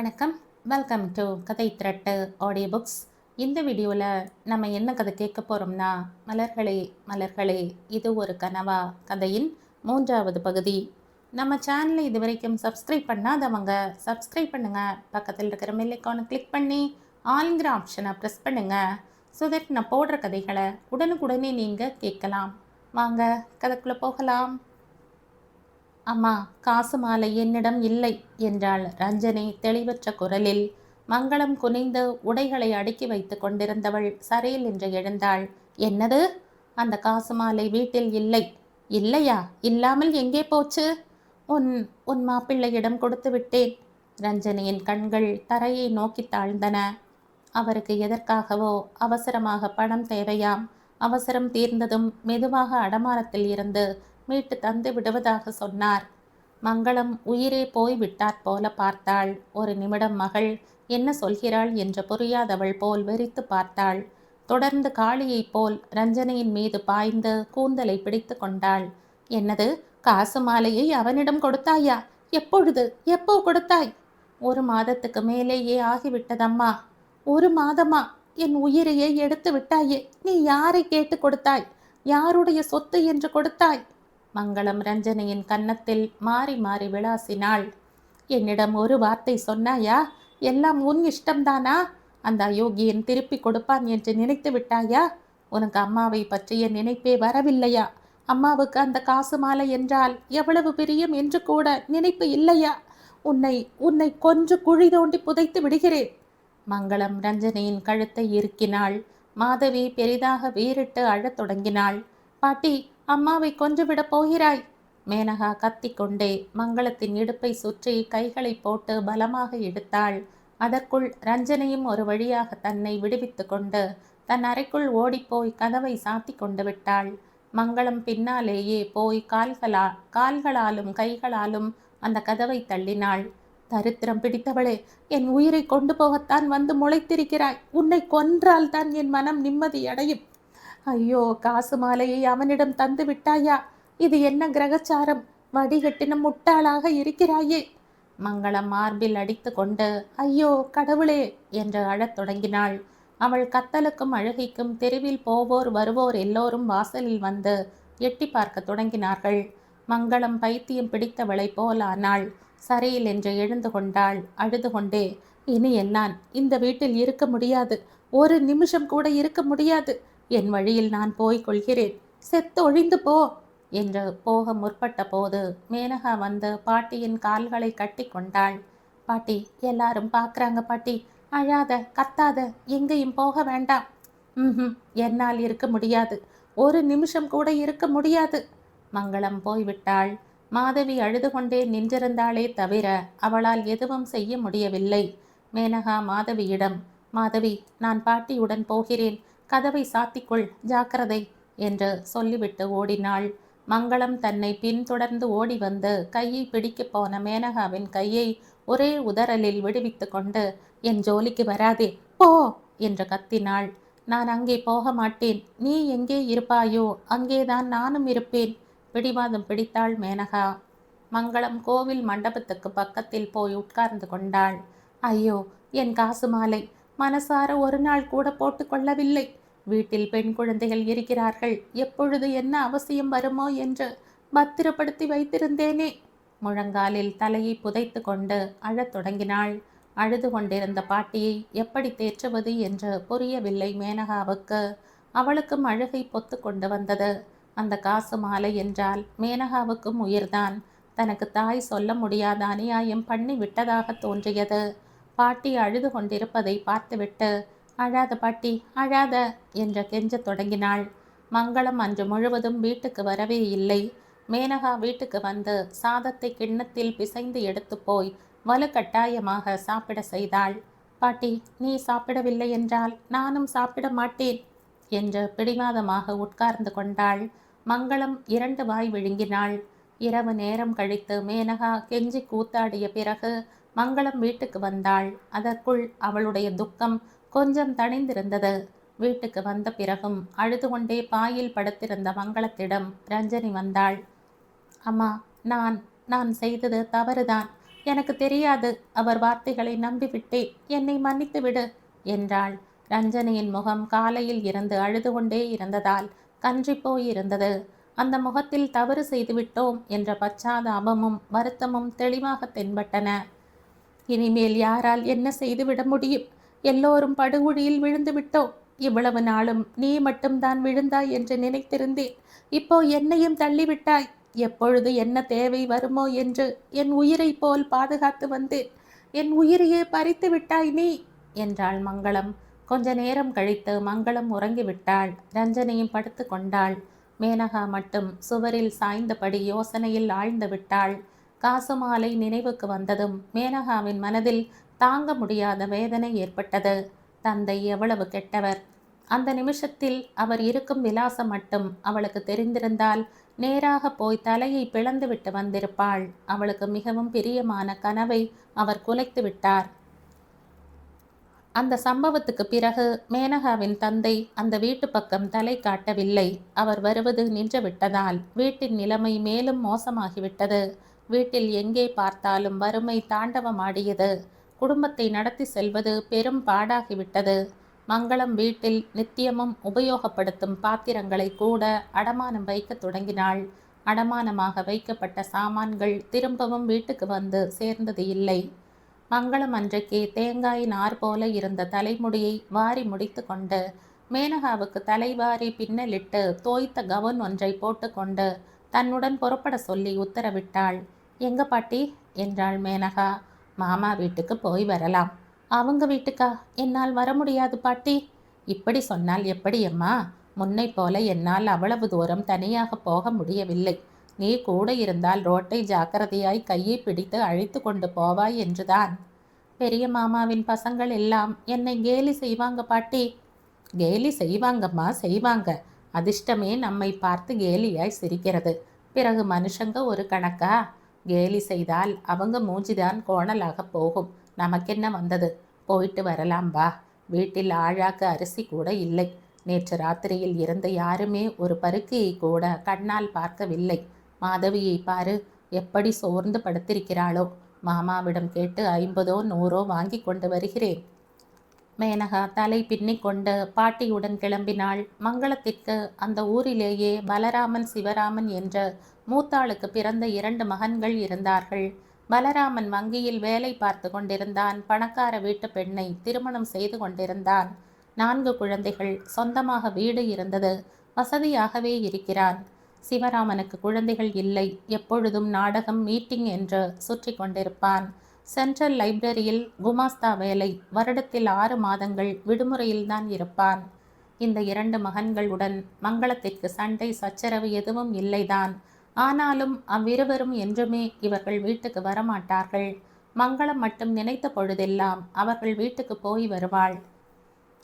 வணக்கம். Welcome to கதை திரட்டு audio books. இந்த வீடியோவில் நம்ம என்ன கதை கேட்க போகிறோம்னா, மலர்களே மலர்களே இது ஒரு கனவா கதையின் 3வது பகுதி. நம்ம சேனலை இது வரைக்கும் சப்ஸ்கிரைப் பண்ணாதவங்க சப்ஸ்கிரைப் பண்ணுங்கள். பக்கத்தில் இருக்கிற பெல் ஐகானை கிளிக் பண்ணி ஆல்ங்கிற ஆப்ஷனை ப்ரெஸ் பண்ணுங்கள். ஸோ தட் நான் போடுற கதைகளை உடனுக்குடனே நீங்கள் கேட்கலாம். வாங்க கதைக்குள்ளே போகலாம். அம்மா, காசு மாலை என்னிடம் இல்லை என்றாள் ரஞ்சனி தெளிவற்ற குரலில். மங்களம் குனிந்து உடைகளை அடுக்கி வைத்து கொண்டிருந்தவள் சரையில் என்று எழுந்தாள். என்னது? அந்த காசு மாலை வீட்டில் இல்லை. இல்லையா? இல்லாமல் எங்கே போச்சு? உன் உன் மாப்பிள்ளையிடம் கொடுத்து விட்டேன். ரஞ்சனியின் கண்கள் தரையை நோக்கி தாழ்ந்தன. அவருக்கு எதற்காகவோ அவசரமாக பணம் தேவையாம். அவசரம் தீர்ந்ததும் மெதுவாக அடமானத்தில் இருந்து மீட்டு தந்து விடுவதாக சொன்னார். மங்களம் உயிரே போய் விட்டாற் போல பார்த்தாள். ஒரு நிமிடம் மகள் என்ன சொல்கிறாள் என்று புரியாதவள் போல் வெறித்து பார்த்தாள். தொடர்ந்து காளியைப் போல் ரஞ்சனியின் மீது பாய்ந்து கூந்தலை பிடித்து கொண்டாள். என்னது? காசு மாலையை அவனிடம் கொடுத்தாயா? எப்பொழுது? எப்போ கொடுத்தாய்? 1 மாதத்துக்கு மேலேயே ஆகிவிட்டதம்மா. 1 மாதமா? என் உயிரையே எடுத்து விட்டாயே. நீ யாரை கேட்டு கொடுத்தாய்? யாருடைய சொத்து என்று கொடுத்தாய்? மங்களம் ரஞ்சனியின் கன்னத்தில் மாறி மாறி விளாசினாள். என்னிடம் ஒரு வார்த்தை சொன்னாயா? எல்லாம் உன் இஷ்டம்தானா? அந்த அயோக்கியன் திருப்பி கொடுப்பான் என்று நினைத்து விட்டாயா? உனக்கு அம்மாவை பற்றிய நினைப்பே வரவில்லையா? அம்மாவுக்கு அந்த காசு மாலை என்றால் எவ்வளவு பிரியம் என்று கூட நினைப்பு இல்லையா? உன்னை உன்னை கொன்று குழி தோண்டி புதைத்து விடுகிறேன். மங்களம் ரஞ்சனியின் கழுத்தை இறுக்கினாள். மாதவி பெரிதாக வீறிட்டு அழத் தொடங்கினாள். பாட்டி, அம்மாவை கொன்றுவிடப் போகிறாய். மேனகா கத்திக்கொண்டே மங்களத்தின் இடுப்பை சுற்றி கைகளை போட்டு பலமாக இழுத்தாள். அதற்குள் ரஞ்சனியும் ஒரு வழியாக தன்னை விடுவித்து கொண்டு தன் அறைக்குள் ஓடிப்போய் கதவை சாத்தி கொண்டு விட்டாள். மங்களம் பின்னாலேயே போய் கால்களாலும் கைகளாலும் அந்த கதவை தள்ளினாள். தரித்திரம் பிடித்தவளே, என் உயிரை கொண்டு போகத்தான் வந்து முளைத்திருக்கிறாய். உன்னை கொன்றால் தான் என் மனம் நிம்மதியடையும். ஐயோ, காசு மாலையை அவனிடம் தந்து விட்டாயா? இது என்ன கிரகச்சாரம்? வடிகட்டின முட்டாளாக இருக்கிறாயே. மங்களம் மார்பில் அடித்து கொண்டு ஐயோ கடவுளே என்று அழத் தொடங்கினாள். அவள் கத்தலுக்கும் அழுகைக்கும் தெருவில் போவோர் வருவோர் எல்லோரும் வாசலில் வந்து எட்டி பார்க்க தொடங்கினார்கள். மங்களம் பைத்தியம் பிடித்தவளை போலானாள். சரியில் என்று எழுந்து கொண்டாள். அழுது கொண்டே, இனி என்னால் இந்த வீட்டில் இருக்க முடியாது. 1 நிமிஷம் கூட இருக்க முடியாது. என் வழியில் நான் போய்க் கொள்கிறேன். செத்து ஒழிந்து போ என்று போக முற்பட்ட போது மேனகா வந்து பாட்டியின் கால்களை கட்டி கொண்டாள். பாட்டி, எல்லாரும் பார்க்குறாங்க பாட்டி. அழாத, கத்தாத, எங்கேயும் போக வேண்டாம். என்னால் இருக்க முடியாது. 1 நிமிஷம் கூட இருக்க முடியாது. மங்களம் போய்விட்டாள். மாதவி அழுது கொண்டே நின்றிருந்தாளே தவிர அவளால் எதுவும் செய்ய முடியவில்லை. மேனகா மாதவியிடம், மாதவி, நான் பாட்டியுடன் போகிறேன். கதவை சாத்திக்குள், ஜாக்கிரதை என்று சொல்லிவிட்டு ஓடினாள். மங்களம் தன்னை பின்தொடர்ந்து ஓடி வந்து கையை பிடிக்கப் போன மேனகாவின் கையை ஒரே உதறலில் விடுவித்து கொண்டு, என் ஜோலிக்கு வராதே, போ என்று கத்தினாள். நான் அங்கே போக மாட்டேன். நீ எங்கே இருப்பாயோ அங்கேதான் நானும் இருப்பேன். பிடிவாதம் பிடித்தாள் மேனகா. மங்களம் கோவில் மண்டபத்துக்கு பக்கத்தில் போய் உட்கார்ந்து கொண்டாள். ஐயோ, என் காசு மாலை மனசார ஒரு நாள் கூட போட்டுக்கொள்ளவில்லை. வீட்டில் பெண் குழந்தைகள் இருக்கிறார்கள். எப்பொழுது என்ன அவசியம் வருமோ என்று பத்திரப்படுத்தி வைத்திருந்தேனே. முழங்காலில் தலையை புதைத்து கொண்டு அழத் தொடங்கினாள். அழுது கொண்டிருந்த பாட்டியை எப்படி தேற்றுவது என்று புரியவில்லை மேனகாவுக்கு. அவளுக்கும் அழுகை பொத்து கொண்டு வந்தது. அந்த காசு மாலை என்றால் மேனகாவுக்கும் உயிர்தான். தனக்கு தாய் சொல்ல முடியாத அநியாயம் பண்ணி விட்டதாக தோன்றியது. பாட்டி அழுது கொண்டிருப்பதை பார்த்துவிட்டு, அழாத பாட்டி, அழாத என்று கெஞ்சத் தொடங்கினாள். மங்களம் அன்று முழுவதும் வீட்டுக்கு வரவே இல்லை. மேனகா வீட்டுக்கு வந்து சாதத்தை கிண்ணத்தில் பிசைந்து எடுத்து போய் வலுக்கட்டாயமாக சாப்பிட செய்தாள். பாட்டி, நீ சாப்பிடவில்லை என்றால் நானும் சாப்பிட மாட்டேன் என்று பிடிவாதமாக உட்கார்ந்து கொண்டாள். மங்களம் 2 வாய் விழுங்கினாள். இரவு நேரம் கழித்து மேனகா கெஞ்சி கூத்தாடிய பிறகு மங்களம் வீட்டுக்கு வந்தாள். அதற்குள் அவளுடைய துக்கம் கொஞ்சம் தணிந்திருந்தது. வீட்டுக்கு வந்த பிறகும் அழுது கொண்டே பாயில் படுத்திருந்த மங்களத்திடம் ரஞ்சனி வந்தாள். அம்மா, நான் செய்தது தவறுதான். எனக்கு தெரியாது. அவர் வார்த்தைகளை நம்பிவிட்டேன். என்னை மன்னித்து விடு என்றாள். ரஞ்சனியின் முகம் காலையில் இருந்து அழுது கொண்டே இருந்ததால் கன்றி போயிருந்தது. அந்த முகத்தில் தவறு செய்துவிட்டோம் என்ற பச்சாதாபமும் வருத்தமும் தெளிவாக தென்பட்டன. இனிமேல் யாரால் என்ன செய்துவிட முடியும்? எல்லோரும் படுகுழியில் விழுந்து விட்டோம். இவ்வளவு நாளும் நீ மட்டும்தான் விழுந்தாய் என்று நினைத்திருந்தேன். இப்போ என்னையும் தள்ளிவிட்டாய். எப்பொழுது என்ன தேவை வருமோ என்று என் உயிரை போல் பாதுகாத்து வந்தேன். என் உயிரையே பறித்து விட்டாய் நீ என்றாள் மங்களம். கொஞ்ச நேரம் கழித்து மங்களம் உறங்கிவிட்டாள். ரஞ்சனியும் படுத்து கொண்டாள். மேனகா மட்டும் சுவரில் சாய்ந்தபடி யோசனையில் ஆழ்ந்து விட்டாள். காசுமாலை நினைவுக்கு வந்ததும் மேனகாவின் மனதில் தாங்க முடியாத வேதனை ஏற்பட்டது. தந்தை எவ்வளவு கெட்டவர்! அந்த நிமிஷத்தில் அவர் இருக்கும் விலாசம் மட்டும் அவளுக்கு தெரிந்திருந்தால் நேராக போய் தலையை பிளந்துவிட்டு வந்திருப்பாள். அவளுக்கு மிகவும் பிரியமான கனவை அவர் குலைத்து விட்டார். அந்த சம்பவத்துக்கு பிறகு மேனகாவின் தந்தை அந்த வீட்டு பக்கம் தலை காட்டவில்லை. அவர் வருவது நின்று விட்டதால் வீட்டின் நிலைமை மேலும் மோசமாகிவிட்டது. வீட்டில் எங்கே பார்த்தாலும் வறுமை தாண்டவமாடியது. குடும்பத்தை நடத்தி செல்வது பெரும் பாடாகிவிட்டது. மங்களம் வீட்டில் நித்தியமும் உபயோகப்படுத்தும் பாத்திரங்களை கூட அடமானம் வைக்க தொடங்கினாள். அடமானமாக வைக்கப்பட்ட சாமான்கள் திரும்பவும் வீட்டுக்கு வந்து சேர்ந்தது இல்லை. மங்களம் அன்றைக்கு தேங்காய் நார் போல இருந்த தலைமுடியை வாரி முடித்து கொண்டு மேனகாவுக்கு தலைவாரி பின்னலிட்டு தோய்த்த கவுன் ஒன்றை போட்டுக்கொண்டு தன்னுடன் புறப்பட சொல்லி உத்தரவிட்டாள். எங்க பாட்டி என்றாள் மேனகா. மாமா வீட்டுக்கு போய் வரலாம். அவங்க வீட்டுக்கா? என்னால் வர முடியாது பாட்டி. இப்படி சொன்னால் எப்படி அம்மா? முன்னை போல என்னால் அவ்வளவு தூரம் தனியாக போக முடியவில்லை. நீ கூட இருந்தால் ரோட்டை ஜாக்கிரதையாய் கையை பிடித்து அழைத்து கொண்டு போவாய் என்றுதான். பெரிய மாமாவின் பசங்கள் எல்லாம் என்னை கேலி செய்வாங்க பாட்டி. கேலி செய்வாங்கம்மா, செய்வாங்க. அதிர்ஷ்டமே நம்மை பார்த்து கேலியாய் சிரிக்கிறது. பிறகு மனுஷங்க ஒரு கணக்கா? கேலி செய்தால் அவங்க மூஞ்சிதான் கோணலாக போகும். நமக்கென்ன வந்தது? போயிட்டு வரலாம் வா. வீட்டில் ஆழாக்கு அரிசி கூட இல்லை. நேற்று ராத்திரியில் இருந்து யாருமே ஒரு பருக்கையை கூட கண்ணால் பார்க்கவில்லை. மாதவியை பாரு, எப்படி சோர்ந்து படுத்திருக்கிறாளோ. மாமாவிடம் கேட்டு 50ஓ 100ஓ வாங்கி கொண்டு வருகிறேன். மேனகா தலை பின்னிக்கொண்டு பாட்டியுடன் கிளம்பினாள். மங்களத்திற்கு அந்த ஊரிலேயே பலராமன் சிவராமன் என்ற மூத்தாளுக்கு பிறந்த 2 மகன்கள் இருந்தார்கள். பலராமன் வங்கியில் வேலை பார்த்து கொண்டிருந்தான். பணக்கார வீட்டு பெண்ணை திருமணம் செய்து கொண்டிருந்தான். 4 குழந்தைகள். சொந்தமாக வீடு இருந்தது. வசதியாகவே இருக்கிறான். சிவராமனுக்கு குழந்தைகள் இல்லை. எப்பொழுதும் நாடகம், மீட்டிங் என்று சுற்றி கொண்டிருப்பான். சென்ட்ரல் லைப்ரரியில் குமாஸ்தா வேலை. வருடத்தில் 6 மாதங்கள் விடுமுறையில்தான் இருப்பான். இந்த 2 மகன்களுடன் மங்களத்திற்கு சண்டை சச்சரவு எதுவும் இல்லைதான். ஆனாலும் அவ்விருவரும் என்றுமே இவர்கள் வீட்டுக்கு வரமாட்டார்கள். மங்களம் மட்டும் நினைத்த பொழுதெல்லாம் அவர்கள் வீட்டுக்கு போய் வருவாள்.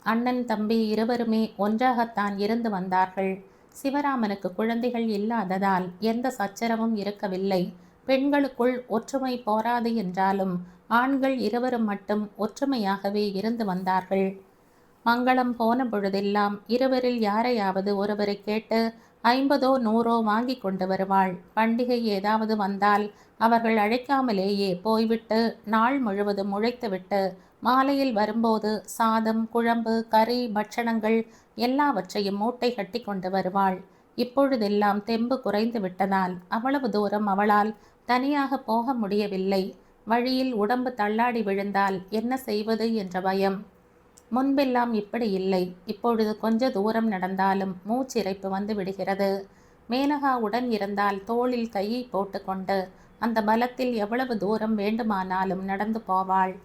அண்ணன் தம்பி இருவருமே ஒன்றாகத்தான் இருந்து வந்தார்கள். சிவராமனுக்கு குழந்தைகள் இல்லாததால் எந்த சச்சரவும் இருக்கவில்லை. பெண்களுக்குள் ஒற்றுமை போராது என்றாலும் ஆண்கள் இருவரும் மட்டும் ஒற்றுமையாகவே இருந்து வந்தார்கள். மங்களம் போன பொழுதெல்லாம் இருவரில் யாரையாவது ஒருவரை கேட்டு 50ஓ 100ஓ வாங்கி கொண்டு வருவாள். பண்டிகை ஏதாவது வந்தால் அவர்கள் அழைக்காமலேயே போய்விட்டு நாள் முழுவதும் உழைத்துவிட்டு மாலையில் வரும்போது சாதம், குழம்பு, கறி, பட்சணங்கள் எல்லாவற்றையும் மூட்டை கட்டி கொண்டு வருவாள். இப்பொழுதெல்லாம் தெம்பு குறைந்து விட்டதால் அவ்வளவு தூரம் அவளால் தனியாக போக முடியவில்லை. வழியில் உடம்பு தள்ளாடி விழுந்தால் என்ன செய்வது என்ற பயம். முன்பெல்லாம் இப்படி இல்லை. இப்பொழுது கொஞ்ச தூரம் நடந்தாலும் மூச்சிறைப்பு வந்து விடுகிறது. மேனகா உடன் இருந்தால் தோளில் கையை போட்டுக்கொண்டு அந்த பலத்தில் எவ்வளவு தூரம் வேண்டுமானாலும் நடந்து போவாள்.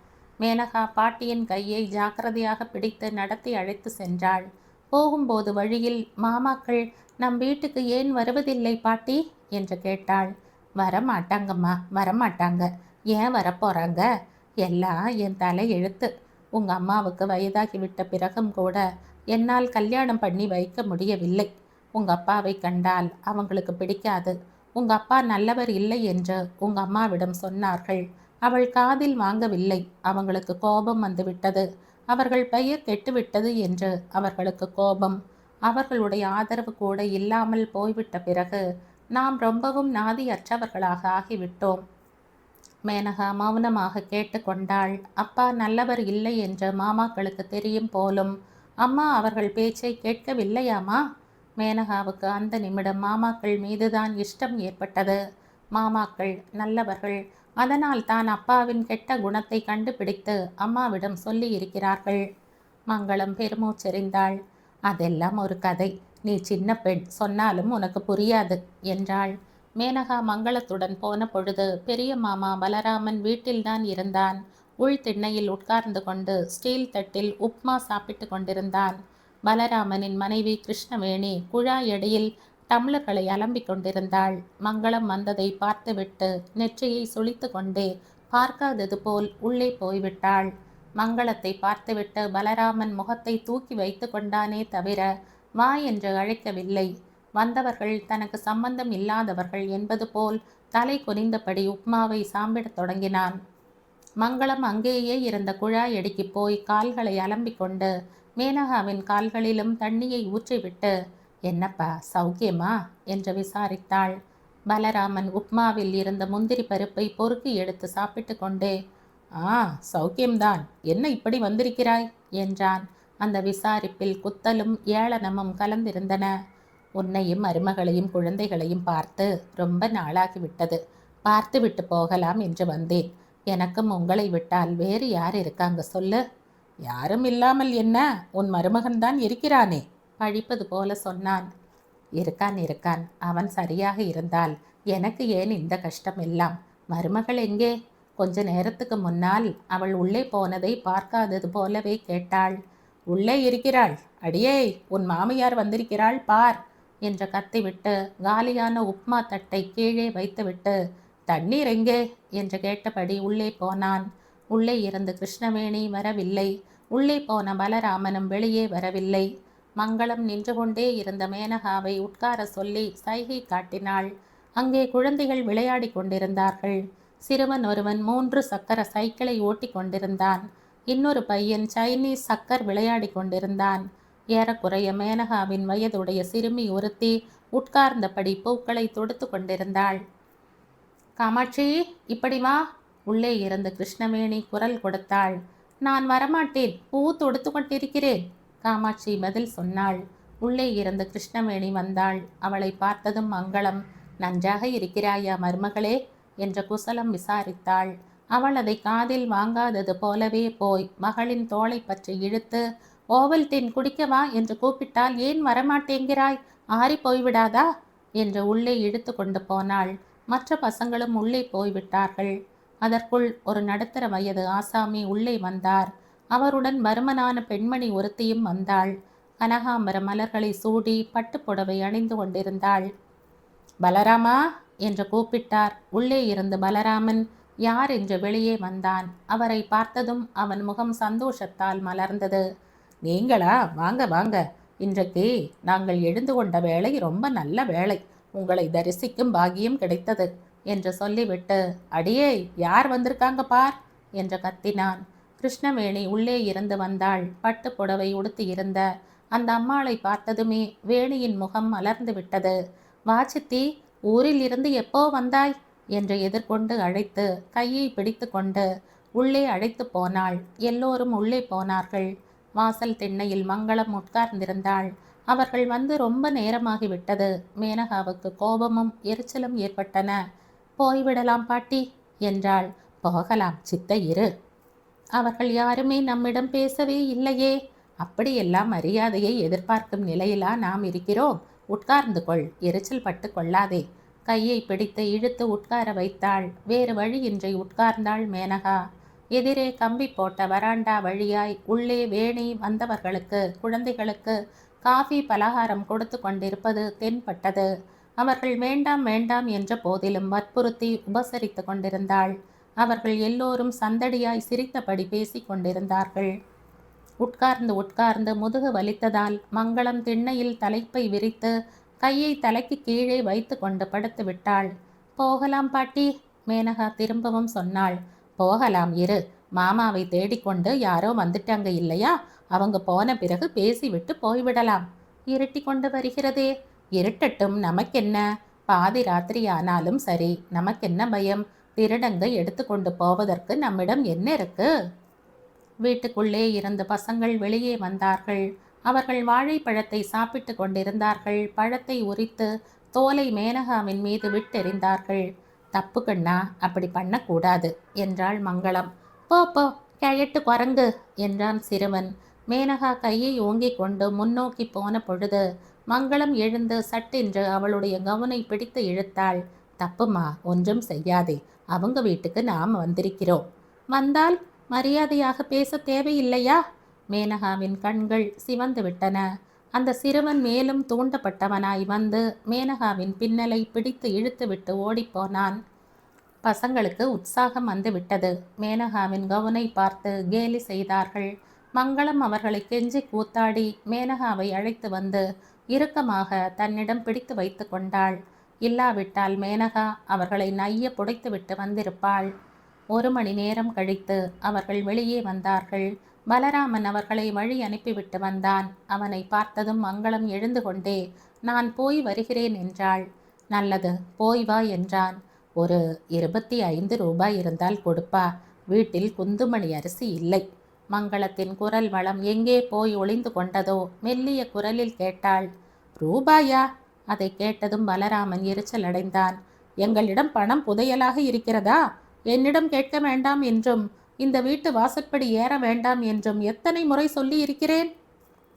மேனகா பாட்டியின் கையை ஜாக்கிரதையாக பிடித்து நடத்தி அழைத்து சென்றாள். போகும்போது வழியில் மாமாக்கள் நம் வீட்டுக்கு ஏன் வருவதில்லை பாட்டி என்று கேட்டாள். வரமாட்டாங்கம்மா, வரமாட்டாங்க. ஏன் வரப்போகிறாங்க? எல்லாம் என் தலை எழுத்து. உங்கள் அம்மாவுக்கு வயதாகிவிட்ட பிறகும் கூட என்னால் கல்யாணம் பண்ணி வைக்க முடியவில்லை. உங்கள் அப்பாவை கண்டால் அவங்களுக்கு பிடிக்காது. உங்கள் அப்பா நல்லவர் இல்லை என்று உங்கள் அம்மாவிடம் சொன்னார்கள். அவள் காதில் வாங்கவில்லை. அவங்களுக்கு கோபம் வந்துவிட்டது. அவர்கள் பெயர் கெட்டுவிட்டது என்று அவர்களுக்கு கோபம். அவர்களுடைய ஆதரவு கூட இல்லாமல் போய்விட்ட பிறகு நாம் ரொம்பவும் நாதியற்றவர்களாக ஆகிவிட்டோம். மேனகா மௌனமாக கேட்டுக்கொண்டாள். அப்பா நல்லவர் இல்லை என்று மாமாக்களுக்கு தெரியும் போலும். அம்மா அவர்கள் பேச்சை கேட்கவில்லையாமா? மேனகாவுக்கு அந்த நிமிடம் மாமாக்கள் மீதுதான் இஷ்டம் ஏற்பட்டது. மாமாக்கள் நல்லவர்கள். அதனால் தான் அப்பாவின் கெட்ட குணத்தை கண்டுபிடித்து அம்மாவிடம் சொல்லி இருக்கிறார்கள். மங்களம் பெருமூச்செறிந்தாள். அதெல்லாம் ஒரு கதை. நீ சின்ன பெண், சொன்னாலும் உனக்கு புரியாது என்றாள். மேனகா மங்களத்துடன் போன பொழுது பெரிய மாமா பலராமன் வீட்டில்தான் இருந்தான். உள் திண்ணையில் உட்கார்ந்து கொண்டு ஸ்டீல் தட்டில் உப்மா சாப்பிட்டு கொண்டிருந்தான். பலராமனின் மனைவி கிருஷ்ணவேணி குழாயடியில் டம்ளர்களை அலம்பிக் கொண்டிருந்தாள். மங்களம் வந்ததை பார்த்துவிட்டு நெற்றியை சுளித்து கொண்டே பார்க்காதது போல் உள்ளே போய்விட்டாள். மங்களத்தை பார்த்துவிட்டு பலராமன் முகத்தை தூக்கி வைத்து கொண்டானே தவிர வா என்று அழைக்கவில்லை. வந்தவர்கள் தனக்கு சம்பந்தம் இல்லாதவர்கள் என்பது போல் தலை குனிந்தபடி உப்மாவை சாம்பிடத் தொடங்கினான். மங்களம் அங்கேயே இருந்த குழாயடிக்கு போய் கால்களை அலம்பிக் கொண்டு மேனகாவின் கால்களிலும் தண்ணியை ஊற்றிவிட்டு, என்னப்பா சௌக்கியமா என்று விசாரித்தாள். பலராமன் உப்மாவில் இருந்த முந்திரி பருப்பை பொறுக்கி எடுத்து சாப்பிட்டு கொண்டே, சௌக்கியம்தான், என்ன இப்படி வந்திருக்கிறாய் என்றான். அந்த விசாரிப்பில் குத்தலும் ஏளனமும் கலந்திருந்தன. உன்னையும் மருமகளையும் குழந்தைகளையும் பார்த்து ரொம்ப நாளாகிவிட்டது. பார்த்து விட்டு போகலாம் என்று வந்தேன். எனக்கும் உங்களை விட்டால் வேறு யார் இருக்காங்க சொல்லு? யாரும் இல்லாமல் என்ன, உன் மருமகன்தான் இருக்கிறானே பழிப்பது போல சொன்னான். இருக்கான், அவன் சரியாக இருந்தால் எனக்கு ஏன் இந்த கஷ்டம் எல்லாம்? மருமகள் எங்கே? கொஞ்ச நேரத்துக்கு முன்னால் அவள் உள்ளே போனதை பார்க்காதது போலவே கேட்டாள். உள்ளே இருக்கிறாள். அடியே, உன் மாமியார் வந்திருக்கிறாள் பார் என்று கத்திவிட்டு காலியான உப்மா தட்டை கீழே வைத்துவிட்டு, தண்ணீர் எங்கே என்று கேட்டபடி உள்ளே போனான். உள்ளே இருந்து கிருஷ்ணவேணி வரவில்லை. உள்ளே போன பலராமனும் வெளியே வரவில்லை. மங்களம் நின்று கொண்டே இருந்த மேனகாவை உட்கார சொல்லி சைகை காட்டினாள். அங்கே குழந்தைகள் விளையாடி கொண்டிருந்தார்கள். சிறுவன் ஒருவன் 3 சக்கர சைக்கிளை ஓட்டி கொண்டிருந்தான். இன்னொரு பையன் சைனீஸ் சக்கர் விளையாடி கொண்டிருந்தான். ஏறக்குறைய மேனகாவின் வயதுடைய சிறுமி ஒருத்தி உட்கார்ந்தபடி பூக்களை தொடுத்து கொண்டிருந்தாள். காமாட்சி, இப்படி வா. உள்ளே இருந்து கிருஷ்ணவேணி குரல் கொடுத்தாள். நான் வரமாட்டேன், பூ தொடுத்து கொண்டிருக்கிறேன். காமாட்சி பதில் சொன்னாள். உள்ளே இருந்து கிருஷ்ணவேணி வந்தாள். அவளை பார்த்ததும் மங்களம், நன்றாக இருக்கிறாயா மருமகளே என்ற குசலம் விசாரித்தாள். அவள் அதை காதில் வாங்காதது போலவே போய் மகளின் தோளை பற்றி இழுத்து, ஓவல்டீன் குடிக்கவா என்று கூப்பிட்டால் ஏன் வரமாட்டேங்கிறாய்? ஆறி போய்விடாதா என்று உள்ளே இழுத்து கொண்டு போனாள். மற்ற பசங்களும் உள்ளே போய்விட்டார்கள். அதற்குள் ஒரு நடுத்தர வயது ஆசாமி உள்ளே வந்தார். அவருடன் பருமனான பெண்மணி ஒருத்தியும் வந்தாள். கனகாம்பர மலர்களை சூடி பட்டுப்புடவை அணிந்து கொண்டிருந்தாள். பலராமா என்று கூப்பிட்டார். உள்ளே இருந்து பலராமன் யார் என்று வெளியே வந்தான். அவரை பார்த்ததும் அவன் முகம் சந்தோஷத்தால் மலர்ந்தது. நீங்களா? வாங்க வாங்க. இன்றைக்கு நாங்கள் எழுந்து கொண்ட வேளை ரொம்ப நல்ல வேளை. உங்களை தரிசிக்கும் பாக்கியம் கிடைத்தது என்று சொல்லிவிட்டு, அடியே யார் வந்திருக்காங்க பார் என்று கத்தினான். கிருஷ்ணவேணி உள்ளே இருந்து வந்தாள். பட்டு புடவை உடுத்தி இருந்த அந்த அம்மாளை பார்த்ததுமே வேணியின் முகம் மலர்ந்து விட்டது. வாச்சித்தி, ஊரில் இருந்து எப்போ வந்தாய் என்று எதிர்கொண்டு அழைத்து கையை பிடித்து கொண்டு உள்ளே அழைத்து போனாள். எல்லோரும் உள்ளே போனார்கள். வாசல் திண்ணையில் மங்களம் உட்கார்ந்திருந்தாள். அவர்கள் வந்து ரொம்ப நேரமாகிவிட்டது. மேனகாவுக்கு கோபமும் எரிச்சலும் ஏற்பட்டன. போய்விடலாம் பாட்டி என்றாள். போகலாம், சித்த இரு. அவர்கள் யாருமே நம்மிடம் பேசவே இல்லையே. அப்படியெல்லாம் மரியாதையை எதிர்பார்க்கும் நிலையிலா நாம் இருக்கிறோம்? உட்கார்ந்து கொள், எரிச்சல் பட்டு கொள்ளாதே. கையை பிடித்து இழுத்து உட்கார வைத்தாள். வேறு வழியின்றி உட்கார்ந்தாள் மேனகா. எதிரே கம்பி போட்ட வராண்டா வழியாய் உள்ளே வேணி வந்தவர்களுக்கு குழந்தைகளுக்கு காஃபி பலகாரம் கொடுத்து கொண்டிருப்பது தென்பட்டது. அவர்கள் வேண்டாம் வேண்டாம் என்ற போதிலும் வற்புறுத்தி உபசரித்து கொண்டிருந்தாள். அவர்கள் எல்லோரும் சந்தடியாய் சிரித்தபடி பேசி கொண்டிருந்தார்கள். உட்கார்ந்து உட்கார்ந்து முதுகு வலித்ததால் மங்களம் திண்ணையில் தலைப்பை விரித்து கையை தலைக்கு கீழே வைத்து கொண்டு படுத்து விட்டாள். போகலாம் பாட்டி, மேனகா திரும்பவும் சொன்னாள். போகலாம், இரு. மாமாவை தேடிக்கொண்டு யாரோ வந்துட்டாங்க இல்லையா? அவங்க போன பிறகு பேசிவிட்டு போய்விடலாம். இருட்டி கொண்டு வருகிறதே. இருட்டட்டும், நமக்கென்ன? பாதி ராத்திரி ஆனாலும் சரி, நமக்கென்ன பயம்? திருடங்க எடுத்து கொண்டு போவதற்கு நம்மிடம் என்ன இருக்கு? வீட்டுக்குள்ளே இருந்த பசங்கள் வெளியே வந்தார்கள். அவர்கள் வாழைப்பழத்தை சாப்பிட்டு கொண்டிருந்தார்கள். பழத்தை உரித்து தோலை மேனகாவின் மீது விட்டெறிந்தார்கள். தப்பு கண்ணா, அப்படி பண்ணக்கூடாது என்றாள் மங்களம். போ போ கிழட்டு குரங்கு என்றான் சிறுவன். மேனகா கையை ஓங்கிக் கொண்டு முன்னோக்கி போன பொழுது மங்களம் எழுந்து சட்டென்று அவளுடைய கவுனை பிடித்து இழுத்தாள். தப்புமா, ஒன்றும் செய்யாதே. அவங்க வீட்டுக்கு நாம் வந்திருக்கிறோம். வந்தால் மரியாதையாக பேச தேவையில்லையா? மேனகாவின் கண்கள் சிவந்து விட்டன. அந்த சிறுவன் மேலும் தூண்டப்பட்டவனாய் வந்து மேனகாவின் பின்னலை பிடித்து இழுத்துவிட்டு ஓடிப்போனான். பசங்களுக்கு உற்சாகம் வந்து விட்டது. மேனகாவின் கவுனை பார்த்து கேலி செய்தார்கள். மங்களம் அவர்களை கெஞ்சி கூத்தாடி மேனகாவை அழைத்து வந்து இறுக்கமாக தன்னிடம் பிடித்து வைத்து கொண்டாள். இல்லாவிட்டால் மேனகா அவர்களை நைய புடைத்து விட்டு வந்திருப்பாள். 1 மணி நேரம் கழித்து அவர்கள் வெளியே வந்தார்கள். பலராமன் அவர்களை வழி அனுப்பிவிட்டு வந்தான். அவனை பார்த்ததும் மங்களம் எழுந்து கொண்டே, நான் போய் வருகிறேன் என்றாள். நல்லது, போய் வா என்றான். ஒரு 25 ரூபாய் இருந்தால் கொடுப்பா, வீட்டில் குந்துமணி அரிசி இல்லை. மங்களத்தின் குரல் வளம் எங்கே போய் ஒளிந்து கொண்டதோ மெல்லிய குரலில் கேட்டாள். ரூபாயா? அதை கேட்டதும் பலராமன் எரிச்சல் அடைந்தான். எங்களிடம் பணம் புதையலாக இருக்கிறதா? என்னிடம் கேட்க வேண்டாம் என்றும் இந்த வீட்டு வாசற்படி ஏற வேண்டாம் என்றும் எத்தனை முறை சொல்லி இருக்கிறேன்?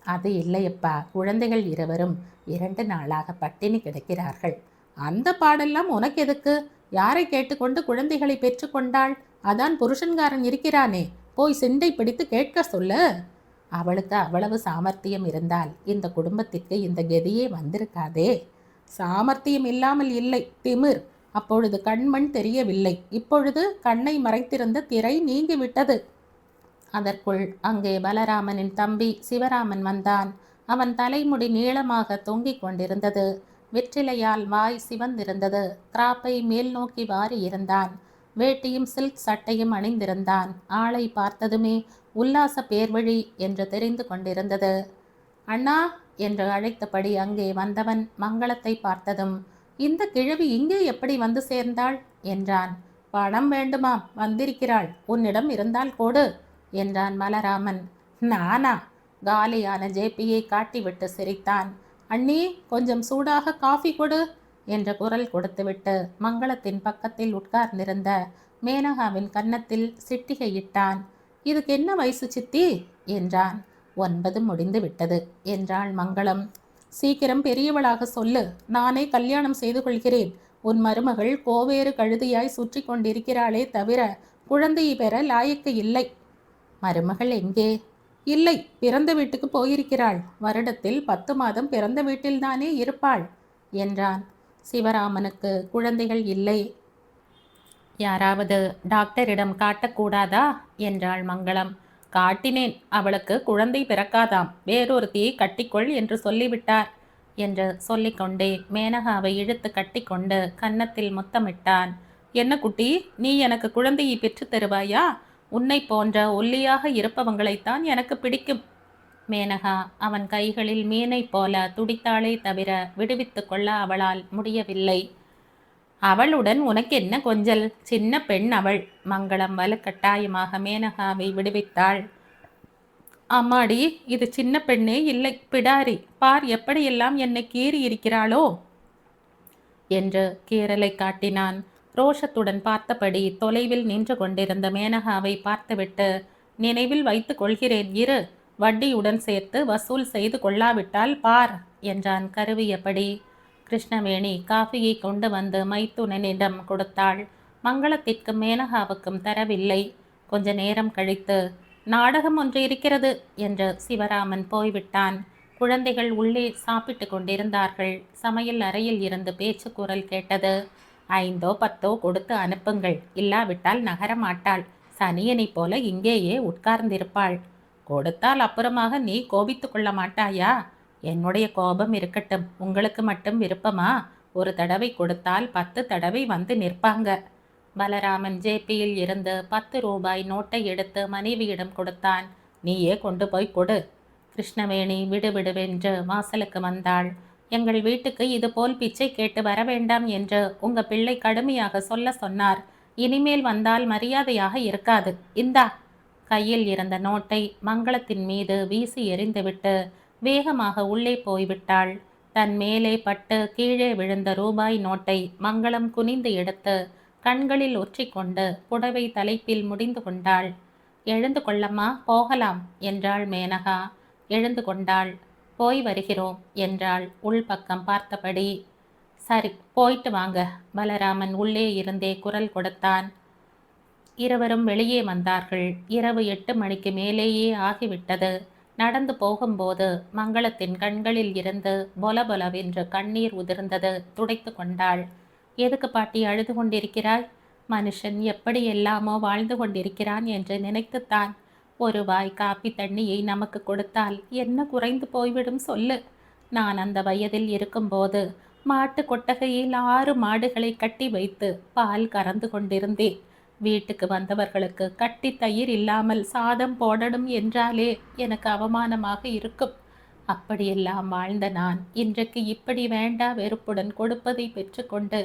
அது இல்லையப்பா, குழந்தைகள் இருவரும் 2 நாளாக பட்டினி கிடக்கிறார்கள். அந்த பாடெல்லாம் உனக்கு எதுக்கு? யாரை கேட்டுக்கொண்டு குழந்தைகளை பெற்றுக்கொண்டாள்? அதான் புருஷன்காரன் இருக்கிறானே, போய் சிண்டை பிடித்து கேட்க சொல்லு. அவளுக்கு அவ்வளவு சாமர்த்தியம் இருந்தால் இந்த குடும்பத்திற்கு இந்த கதியே வந்திருக்காதே. சாமர்த்தியம் இல்லாமல் இல்லை, திமிர். அப்பொழுது கண்மண் தெரியவில்லை, இப்பொழுது கண்ணை மறைத்திருந்த திரை நீங்கிவிட்டது. அதற்குள் அங்கே பலராமனின் தம்பி சிவராமன் வந்தான். அவன் தலைமுடி நீளமாக தொங்கிக் கொண்டிருந்தது. வெற்றிலையால் வாய் சிவந்திருந்தது. கிராப்பை மேல் நோக்கி வாரி இருந்தான். வேட்டியும் சில்க் சட்டையும் அணிந்திருந்தான். ஆளை பார்த்ததுமே உல்லாச பேர்வழி என்று தெரிந்து கொண்டிருந்தது. அண்ணா என்று அழைத்தபடி அங்கே வந்தவன் மங்களத்தை பார்த்ததும், இந்த கிழவி இங்கே எப்படி வந்து சேர்ந்தாள் என்றான். பணம் வேண்டுமாம், வந்திருக்கிறாள். உன்னிடம் இருந்தால் கொடு என்றான் பலராமன். நானா? காலியான ஜேபியை காட்டிவிட்டு சிரித்தான். அண்ணி, கொஞ்சம் சூடாக காஃபி கொடு என்ற குரல் கொடுத்துவிட்டு மங்களத்தின் பக்கத்தில் உட்கார்ந்திருந்த மேனகாவின் கன்னத்தில் சிட்டிகையிட்டான். இதுக்கு என்ன வயசு சித்தி என்றான். 9 முடிந்து விட்டது என்றாள் மங்களம். சீக்கிரம் பெரியவளாக சொல்லு, நானே கல்யாணம் செய்து கொள்கிறேன். உன் மருமகள் கோவேறு கழுதியாய் சுற்றி கொண்டிருக்கிறாளே தவிர குழந்தையை பெற லாயக்கு இல்லை. மருமகள் எங்கே? இல்லை, பிறந்த வீட்டுக்கு போயிருக்கிறாள். வருடத்தில் 10 மாதம் பிறந்த வீட்டில்தானே இருப்பாள் என்றான். சிவராமனுக்கு குழந்தைகள் இல்லை. யாராவது டாக்டரிடம் காட்டக்கூடாதா என்றாள் மங்களம். காட்டினேன், அவளுக்கு குழந்தை பிறக்காதாம், வேறொருத்தியை கட்டிக்கொள் என்று சொல்லிவிட்டார் என்று சொல்லிக்கொண்டே மேனகாவை இழுத்து கட்டிக்கொண்டு கன்னத்தில் முத்தமிட்டான். என்ன குட்டி, நீ எனக்கு குழந்தையை பெற்று தருவாயா? உன்னை போன்ற ஒல்லியாக இருப்பவங்களைத்தான் எனக்கு பிடிக்கும். மேனகா அவன் கைகளில் மீனை போல துடித்தாளே தவிர விடுவித்து கொள்ள அவளால் முடியவில்லை. அவளுடன் உனக்கு என்ன கொஞ்சல்? சின்ன பெண் அவள். மங்களம் வலுக்கட்டாயமாக மேனகாவை விடுவித்தாள். அம்மாடி, இது சின்ன பெண்ணே இல்லை, பிடாரி. பார் எப்படியெல்லாம் என்னை கீறி இருக்கிறாளோ என்று கீறலை காட்டினான். ரோஷத்துடன் பார்த்தபடி தொலைவில் நின்று கொண்டிருந்த மேனகாவை பார்த்துவிட்டு, நினைவில் வைத்து கொள்கிறேன் இரு, வட்டியுடன் சேர்த்து வசூல் செய்து கொள்ளாவிட்டால் பார் என்றான் கருவியபடி. கிருஷ்ணவேணி காஃபியை கொண்டு வந்து மைத்துனனிடம் கொடுத்தாள். மங்களத்திற்கும் மேனகாவுக்கும் தரவில்லை. கொஞ்ச நேரம் கழித்து, நாடகம் ஒன்று இருக்கிறது என்று சிவராமன் போய்விட்டான். குழந்தைகள் உள்ளே சாப்பிட்டு கொண்டிருந்தார்கள். சமையல் அறையில் இருந்து பேச்சு குரல் கேட்டது. 5ஓ 10ஓ கொடுத்து அனுப்புங்கள், இல்லாவிட்டால் நகரமாட்டாள். சனியனை போல இங்கேயே உட்கார்ந்திருப்பாள். கொடுத்தால் அப்புறமாக நீ கோபித்து கொள்ள மாட்டாயா? என்னுடைய கோபம் இருக்கட்டும், உங்களுக்கு மட்டும் விருப்பமா? ஒரு தடவை கொடுத்தால் 10 தடவை வந்து நிற்பாங்க. பலராமன் ஜேபியில் இருந்து 10 ரூபாய் நோட்டை எடுத்து மனைவியிடம் கொடுத்தான். நீயே கொண்டு போய் கொடு. கிருஷ்ணவேணி விடுவிடுவென்று வாசலுக்கு வந்தாள். எங்கள் வீட்டுக்கு இதுபோல் பிச்சை கேட்டு வர வேண்டாம் என்று உங்க பிள்ளை கடுமையாக சொல்ல சொன்னார். இனிமேல் வந்தால் மரியாதையாக இருக்காது. இந்தா. கையில் இருந்த நோட்டை மங்களத்தின் மீது வீசி எறிந்துவிட்டு வேகமாக உள்ளே போய்விட்டாள். தன் மேலே பட்டு கீழே விழுந்த ரூபாய் நோட்டை மங்களம் குனிந்து எடுத்து கண்களில் ஒற்றிக்கொண்டு புடவை தலைப்பில் முடிந்து கொண்டாள். எழுந்து கொள்ளம்மா, போகலாம் என்றாள் மேனகா. எழுந்து கொண்டாள். போய் வருகிறோம் என்றாள் உள்பக்கம் பார்த்தபடி. சரி, போயிட்டு வாங்க, பலராமன் உள்ளே இருந்தே குரல் கொடுத்தான். இருவரும் வெளியே வந்தார்கள். இரவு 8 மணிக்கு மேலேயே ஆகிவிட்டது. நடந்து போகும்போது மங்களத்தின் கண்களில் இருந்து பொலபொலவென்று கண்ணீர் உதிர்ந்தது. துடைத்து கொண்டாள். எதுக்கு பாட்டி அழுது கொண்டிருக்கிறாய்? மனுஷன் எப்படி எல்லாமோ வாழ்ந்து கொண்டிருக்கிறான் என்று நினைத்துத்தான். ஒரு வாய் காப்பி தண்ணியை நமக்கு கொடுத்தால் என்ன குறைந்து போய்விடும் சொல்லு. நான் அந்த வயதில் இருக்கும்போது மாட்டு கொட்டகையில் 6 மாடுகளை கட்டி வைத்து பால் கறந்து கொண்டிருந்தேன். வீட்டுக்கு வந்தவர்களுக்கு கட்டி தயிர் இல்லாமல் சாதம் போடணும் என்றாலே எனக்கு அவமானமாக இருக்கும். அப்படியெல்லாம் வாழ்ந்த நான் இன்றைக்கு இப்படி வேண்டா வெறுப்புடன் கொடுப்பதை பெற்றுக்கொண்டு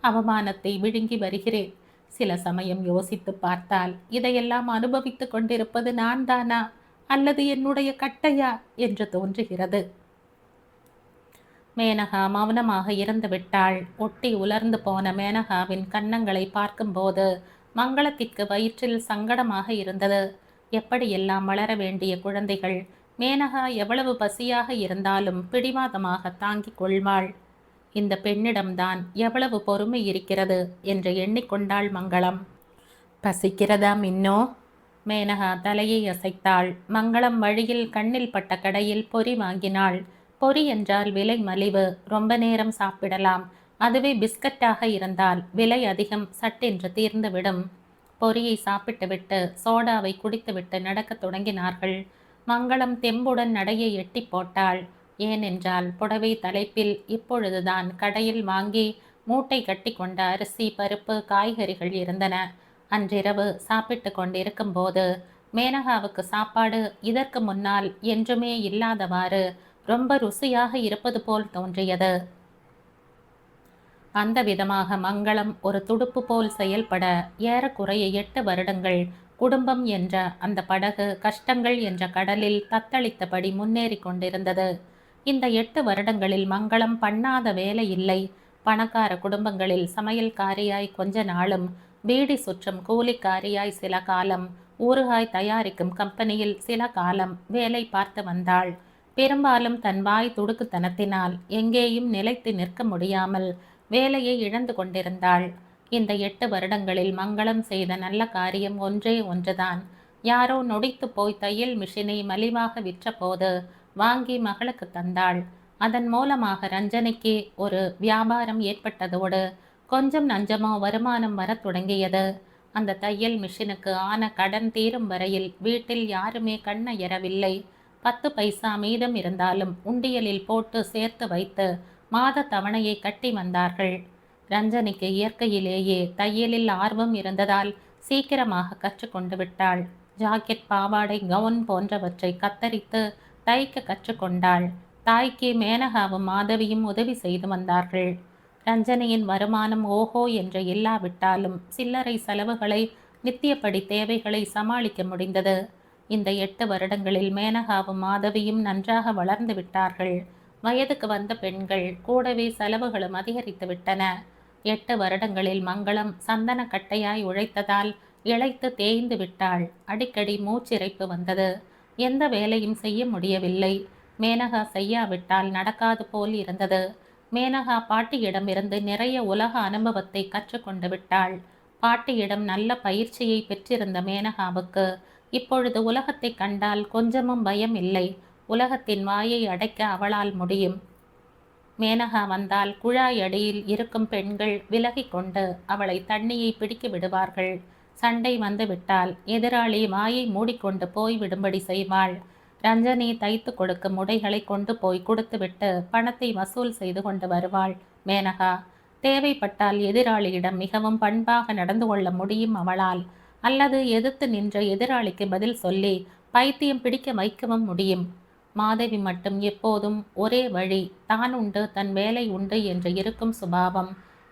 அவமானத்தை விழுங்கி வருகிறேன். சில சமயம் யோசித்து பார்த்தால் இதையெல்லாம் அனுபவித்து கொண்டிருப்பது நான் தானா அல்லது என்னுடைய கட்டையா என்று தோன்றுகிறது. மேனகா மௌனமாக இருந்து விட்டாள். ஒட்டி உலர்ந்து போன மேனகாவின் கன்னங்களை பார்க்கும்போது மங்களத்திற்கு வயிற்றில் சங்கடமாக இருந்தது. எப்படியெல்லாம் வளர வேண்டிய குழந்தைகள்! மேனகா எவ்வளவு பசியாக இருந்தாலும் பிடிவாதமாக தாங்கிக் கொள்வாள். இந்த பெண்ணிடம்தான் எவ்வளவு பொறுமை இருக்கிறது என்று எண்ணிக்கொண்டாள் மங்களம். பசிக்கிறதா மின்னோ? மேனகா தலையை அசைத்தாள். மங்களம் வழியில் கண்ணில் பட்ட கடையில் பொரி வாங்கினாள். பொரி என்றால் விலை மலிவு, ரொம்ப நேரம் சாப்பிடலாம். அதுவே பிஸ்கட்டாக இருந்தால் விலை அதிகம், சட்டென்று தீர்ந்துவிடும். பொரியை சாப்பிட்டுவிட்டு சோடாவை குடித்துவிட்டு நடக்கத் தொடங்கினார்கள். மங்களம் தெம்புடன் நடையை எட்டி போட்டாள். ஏனென்றால் புடவை தலைப்பில் இப்பொழுதுதான் கடையில் வாங்கி மூட்டை கட்டி கொண்ட அரிசி, பருப்பு, காய்கறிகள் இருந்தன. அன்றிரவு சாப்பிட்டு கொண்டிருக்கும் போது மேனகாவுக்கு சாப்பாடு இதற்கு முன்னால் என்றுமே இல்லாதவாறு ரொம்ப ருசியாக இருப்பது போல் தோன்றியது. அந்த விதமாக மங்களம் ஒரு துடுப்பு போல் செயல்பட ஏறக்குறைய 8 வருடங்கள் குடும்பம் என்ற அந்த படகு கஷ்டங்கள் என்ற கடலில் தத்தளித்தபடி முன்னேறி கொண்டிருந்தது. இந்த 8 வருடங்களில் மங்களம் பண்ணாத வேலை இல்லை. பணக்கார குடும்பங்களில் சமையல்காரியாய் கொஞ்ச நாளும், பீடி சுற்றும் கூலிக்காரியாய் சில காலம், ஊறுகாய் தயாரிக்கும் கம்பெனியில் சில காலம் வேலை பார்த்து வந்தாள். பெரும்பாலும் தன் வாய் துடுக்குத்தனத்தினால் எங்கேயும் நிலைத்து நிற்க முடியாமல் வேலையை இழந்து கொண்டிருந்தாள். இந்த 8 வருடங்களில் மங்களம் செய்த நல்ல காரியம் ஒன்றே ஒன்றுதான். யாரோ நொடித்து போய் தையல் மிஷினை மலிவாக விற்றபோது வாங்கி மகளுக்கு தந்தாள். அதன் மூலமாக ரஞ்சனிக்கு ஒரு வியாபாரம் ஏற்பட்டதோடு கொஞ்சம் நஞ்சமோ வருமானம் வரத் தொடங்கியது. அந்த தையல் மிஷினுக்கு ஆன கடன் தீரும் வரையில் வீட்டில் யாருமே கண்ணயரவில்லை. 10 பைசா மீதம் இருந்தாலும் உண்டியலில் போட்டு சேர்த்து வைத்து மாத தவணையை கட்டி வந்தார்கள். ரஞ்சனிக்கு இயற்கையிலேயே தையலில் ஆர்வம் இருந்ததால் சீக்கிரமாக கற்றுக்கொண்டு விட்டாள். ஜாக்கெட், பாவாடை, கவுன் போன்றவற்றை கத்தரித்து தைக்க கற்றுக்கொண்டாள். தாய்க்கு மேனகாவும் மாதவியும் உதவி செய்து வந்தார்கள். ரஞ்சனியின் வருமானம் ஓஹோ என்று இல்லாவிட்டாலும் சில்லறை செலவுகளை, நித்தியப்படி தேவைகளை சமாளிக்க முடிந்தது. இந்த 8 வருடங்களில் மேனகாவும் மாதவியும் நன்றாக வளர்ந்து விட்டார்கள். வயதுக்கு வந்த பெண்கள் கூடவே செலவுகளும் அதிகரித்து விட்டன. 8 வருடங்களில் மங்களம் சந்தன கட்டையாய் உழைத்ததால் இளைத்து தேய்ந்து விட்டாள். அடிக்கடி மூச்சிறைப்பு வந்தது. எந்த வேலையும் செய்ய முடியவில்லை. மேனகா செய்யாவிட்டால் நடக்காது போல் இருந்தது. மேனகா பாட்டியிடமிருந்து நிறைய உலக அனுபவத்தை கற்றுக்கொண்டு விட்டாள். பாட்டியிடம் நல்ல பயிற்சியை பெற்றிருந்த மேனகாவுக்கு இப்பொழுது உலகத்தை கண்டால் கொஞ்சமும் பயம் இல்லை. உலகத்தின் வாயை அடைக்க அவளால் முடியும். மேனகா வந்தால் குழாய் அடியில் இருக்கும் பெண்கள் விலகி கொண்டு அவளை தண்ணியை பிடிக்க விடுவார்கள். சண்டை வந்து விட்டால் எதிராளி வாயை மூடிக்கொண்டு போய் விடும்படி செய்வாள். ரஞ்சனி தைத்து கொடுக்கும் உடைகளை கொண்டு போய் கொடுத்துவிட்டு பணத்தை வசூல் செய்து கொண்டு வருவாள் மேனகா. தேவைப்பட்டால் எதிராளியிடம் மிகவும் பண்பாக நடந்து கொள்ள முடியும் அவளால். அல்லது எதிர்த்து நின்ற எதிராளிக்கு பதில் சொல்லி பைத்தியம் பிடிக்க வைக்கவும் முடியும். மாதவி மட்டும் எப்போதும் ஒரே வழி, தான் உண்டு தன் வேலை உண்டு என்று இருக்கும் சுபாவம்.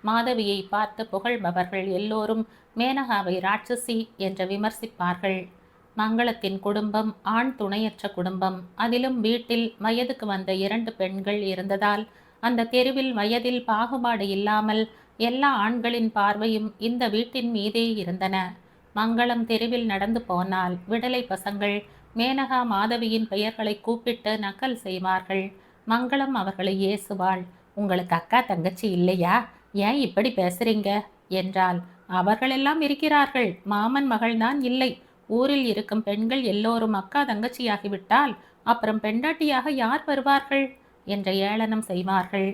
மாதவியை பார்த்து புகழ்பவர்கள் எல்லோரும் மேனகாவை ராட்சசி என்று விமர்சிப்பார்கள். மங்களத்தின் குடும்பம் ஆண் துணையற்ற குடும்பம். அதிலும் வீட்டில் வயதுக்கு வந்த 2 பெண்கள் இருந்ததால் அந்த தெருவில் வயதில் பாகுபாடு இல்லாமல் எல்லா ஆண்களின் பார்வையும் இந்த வீட்டின் மீதே இருந்தன. மங்களம் தெருவில் நடந்து போனால் விடலை பசங்கள் மேனகா மாதவியின் பெயர்களை கூப்பிட்டு நக்கல் செய்வார்கள். மங்களம் அவர்களை ஏசுவாள். உங்களுக்கு அக்கா தங்கச்சி இல்லையா? ஏன் இப்படி பேசுறீங்க என்றாள். அவர்களெல்லாம் இருக்கிறார்கள், மாமன் மகள்தான் இல்லை. ஊரில் இருக்கும் பெண்கள் எல்லோரும் அக்கா தங்கச்சியாகிவிட்டால் அப்புறம் பெண்டாட்டியாக யார் வருவார்கள் என்ற ஏளனம் செய்வார்கள்.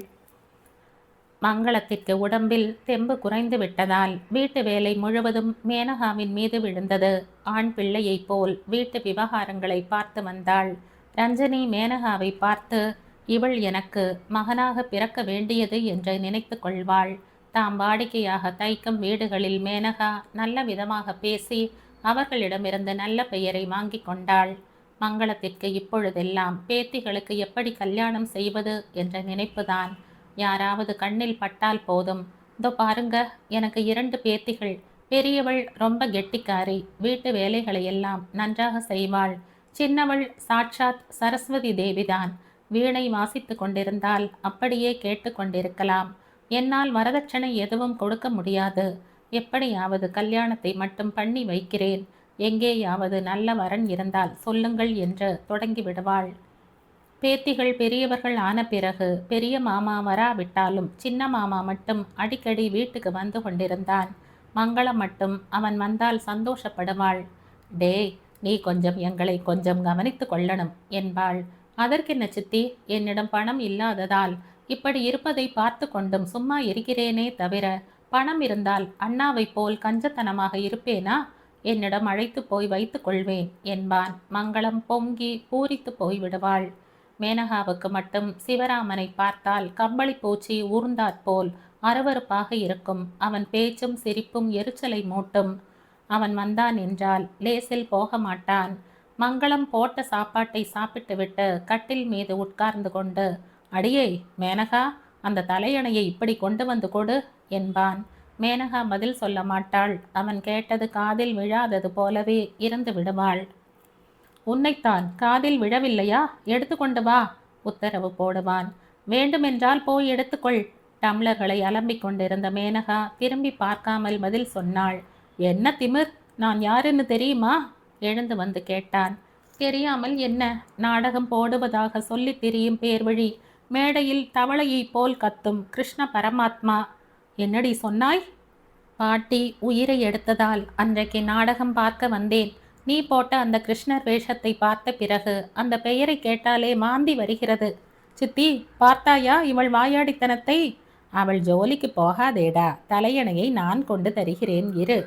மங்களத்திற்கு உடம்பில் தெம்பு குறைந்து விட்டதால் வீட்டு வேலை முழுவதும் மேனகாவின் மீது விழுந்தது. ஆண் பிள்ளையைப் போல் வீட்டு விவகாரங்களை பார்த்து வந்தாள். ரஞ்சனி மேனகாவை பார்த்து, இவள் எனக்கு மகனாக பிறக்க வேண்டியது என்று நினைத்து கொள்வாள். தாம் வாடிக்கையாக தைக்கும் வீடுகளில் மேனகா நல்ல விதமாக பேசி அவர்களிடமிருந்து நல்ல பெயரை வாங்கி கொண்டாள். மங்களத்திற்கு இப்பொழுதெல்லாம் பேத்திகளுக்கு எப்படி கல்யாணம் செய்வது என்ற நினைப்புதான். யாராவது கண்ணில் பட்டால் போதும், இதோ பாருங்க, எனக்கு 2 பேத்திகள். பெரியவள் ரொம்ப கெட்டிக்காரி, வீட்டு வேலைகளை எல்லாம் நன்றாக செய்வாள். சின்னவள் சாட்சாத் சரஸ்வதி தேவிதான். வீணை வாசித்து கொண்டிருந்தால் அப்படியே கேட்டு கொண்டிருக்கலாம். என்னால் வரதட்சணை எதுவும் கொடுக்க முடியாது. எப்படியாவது கல்யாணத்தை மட்டும் பண்ணி வைக்கிறேன். எங்கேயாவது நல்ல வரன் இருந்தால் சொல்லுங்கள் என்று தொடங்கி விடுவாள். பேத்திகள் பெரியவர்கள் ஆன பிறகு பெரிய மாமா வராவிட்டாலும் சின்ன மாமா மட்டும் அடிக்கடி வீட்டுக்கு வந்து கொண்டிருந்தான். மங்களம் மட்டும் அவன் வந்தால் சந்தோஷப்படுவாள். டேய், நீ கொஞ்சம் எங்களை கொஞ்சம் கவனித்து கொள்ளணும் என்பாள். அதற்கென்ன சித்தி, என்னிடம் பணம் இல்லாததால் இப்படி இருப்பதை பார்த்து கொண்டும் சும்மா இருக்கிறேனே தவிர பணம் இருந்தால் அண்ணாவை போல் கஞ்சத்தனமாக இருப்பேனா? என்னிடம் அழைத்து போய் வைத்து கொள்வேன் என்பான். மங்களம் பொங்கி பூரித்து போய்விடுவாள். மேனகாவுக்கு மட்டும் சிவராமனை பார்த்தால் கம்பளி பூச்சி ஊர்ந்தாற்போல் அருவருப்பாக இருக்கும். அவன் பேச்சும் சிரிப்பும் எரிச்சலை மூட்டும். அவன் வந்தான் என்றால் லேசில் போக மாட்டான். மங்களம் போட்ட சாப்பாட்டை சாப்பிட்டுவிட்டு கட்டில் மீது உட்கார்ந்து கொண்டு, அடியே மேனகா, அந்த தலையணையை இப்படி கொண்டு வந்து கொடு என்பான். மேனகா பதில் சொல்ல மாட்டாள். அவன் கேட்டது காதில் விழாதது போலவே இருந்து விடுவாள். உன்னைத்தான், காதில் விழவில்லையா? எடுத்துக்கொண்டு வா உத்தரவு போடுவான். வேண்டுமென்றால் போய் எடுத்துக்கொள். டம்ளர்களை அலம்பிக் கொண்டிருந்த மேனகா திரும்பி பார்க்காமல் பதில் சொன்னாள். என்ன திமிர், நான் யாருன்னு தெரியுமா? எழுந்து வந்து கேட்டான். தெரியாமல் என்ன, நாடகம் போடுவதாக சொல்லி திரியும் பேர்வழி, மேடையில் தவளையைப் போல் கத்தும் கிருஷ்ண பரமாத்மா. என்னடி சொன்னாய்? பாட்டி உயிரை எடுத்ததால் அன்றைக்கு நாடகம் பார்க்க வந்தேன். நீ போட்ட அந்த கிருஷ்ணர் வேஷத்தை பார்த்த பிறகு அந்த பெயரை கேட்டாலே மாந்தி வருகிறது. சித்தி, பார்த்தாயா இவள் வாயாடித்தனத்தை? அவள் ஜோலிக்கு போகாதேடா, தலையணையை நான் கொண்டு தருகிறேன் இரு.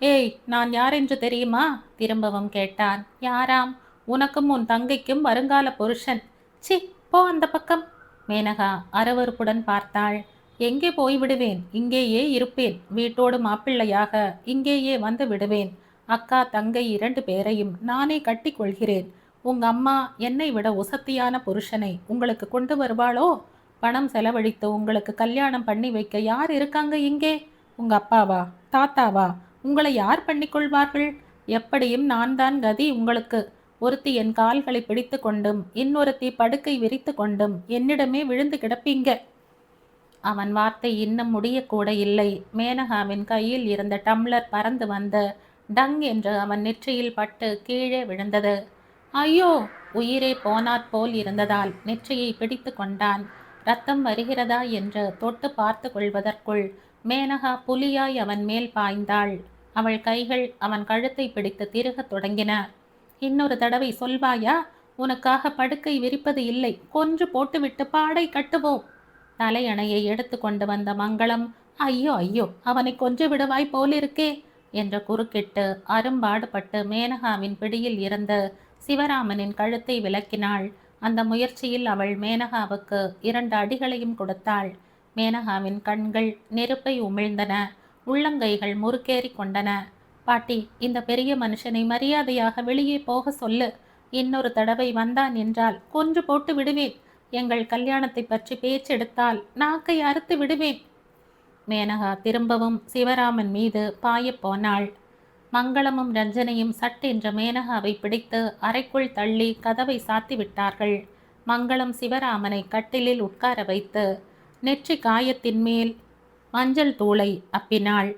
ஏய், நான் யாரென்று தெரியுமா? திரும்பவும் கேட்டான். யாராம்? உனக்கும் உன் தங்கைக்கும் வருங்கால புருஷன். சி, போ அந்த பக்கம். மேனகா அருவருப்புடன் பார்த்தாள். எங்கே போய்விடுவேன்? இங்கேயே இருப்பேன். வீட்டோடு மாப்பிள்ளையாக இங்கேயே வந்து விடுவேன். அக்கா தங்கை 2 பேரையும் நானே கட்டி கொள்கிறேன். உங்க அம்மா என்னை விட உசத்தியான புருஷனை உங்களுக்கு கொண்டு வருவாளோ? பணம் செலவழித்து உங்களுக்கு கல்யாணம் பண்ணி வைக்க யார் இருக்காங்க இங்கே? உங்க அப்பாவா, தாத்தாவா? உங்களை யார் பண்ணிக்கொள்வார்கள்? எப்படியும் நான் தான் கதி உங்களுக்கு. ஒருத்தி என் கால்களை பிடித்து கொண்டும் இன்னொருத்தி படுக்கை விரித்து கொண்டும் என்னிடமே விழுந்து கிடப்பீங்க. அவன் வார்த்தை இன்னும் முடியக்கூட இல்லை. மேனகாவின் கையில் இருந்த டம்ளர் பறந்து வந்து டங் என்று அவன் நெற்றியில் பட்டு கீழே விழுந்தது. ஐயோ! உயிரே போனாற்போல் இருந்ததால் நெற்றியை பிடித்து கொண்டான். ரத்தம் வருகிறதா என்று தொட்டு பார்த்து கொள்வதற்குள் மேனகா புலியாய் அவன் மேல் பாய்ந்தாள். அவள் கைகள் அவன் கழுத்தை பிடித்து திருகத் தொடங்கின. இன்னொரு தடவை சொல்வாயா? உனக்காக படுக்கை விரிப்பது இல்லை, கொன்று போட்டுவிட்டு பாடை கட்டுவோம். தலையணையை எடுத்து கொண்டு வந்த மங்களம், ஐயோ ஐயோ, அவனை கொன்று விடுவாய் போலிருக்கே என்று குறுக்கிட்டு அரும்பாடுபட்டு மேனகாவின் பிடியில் இருந்து சிவராமனின் கழுத்தை விலக்கினாள். அந்த முயற்சியில் அவள் மேனகாவுக்கு 2 அடிகளையும் கொடுத்தாள். மேனகாவின் கண்கள் நெருப்பை உமிழ்ந்தன. உள்ளங்கைகள் முறுக்கேறி கொண்டன. பாட்டி, இந்த பெரிய மனுஷனை மரியாதையாக வெளியே போக சொல்லு. இன்னொரு தடவை வந்தான் என்றால் கொன்று போட்டு விடுவேன். எங்கள் கல்யாணத்தை பற்றி பேச்செடுத்தால் நாக்கை அறுத்து விடுவேன். மேனகா திரும்பவும் சிவராமன் மீது பாயப்போனாள். மங்களமும் ரஞ்சனையும் சட்டென்று மேனகாவை பிடித்து அறைக்குள் தள்ளி கதவை சாத்தி விட்டார்கள். மங்களம் சிவராமனை கட்டிலில் உட்கார வைத்து நெற்றி காயத்தின் மேல் மஞ்சள் தூளை அப்பினாள்.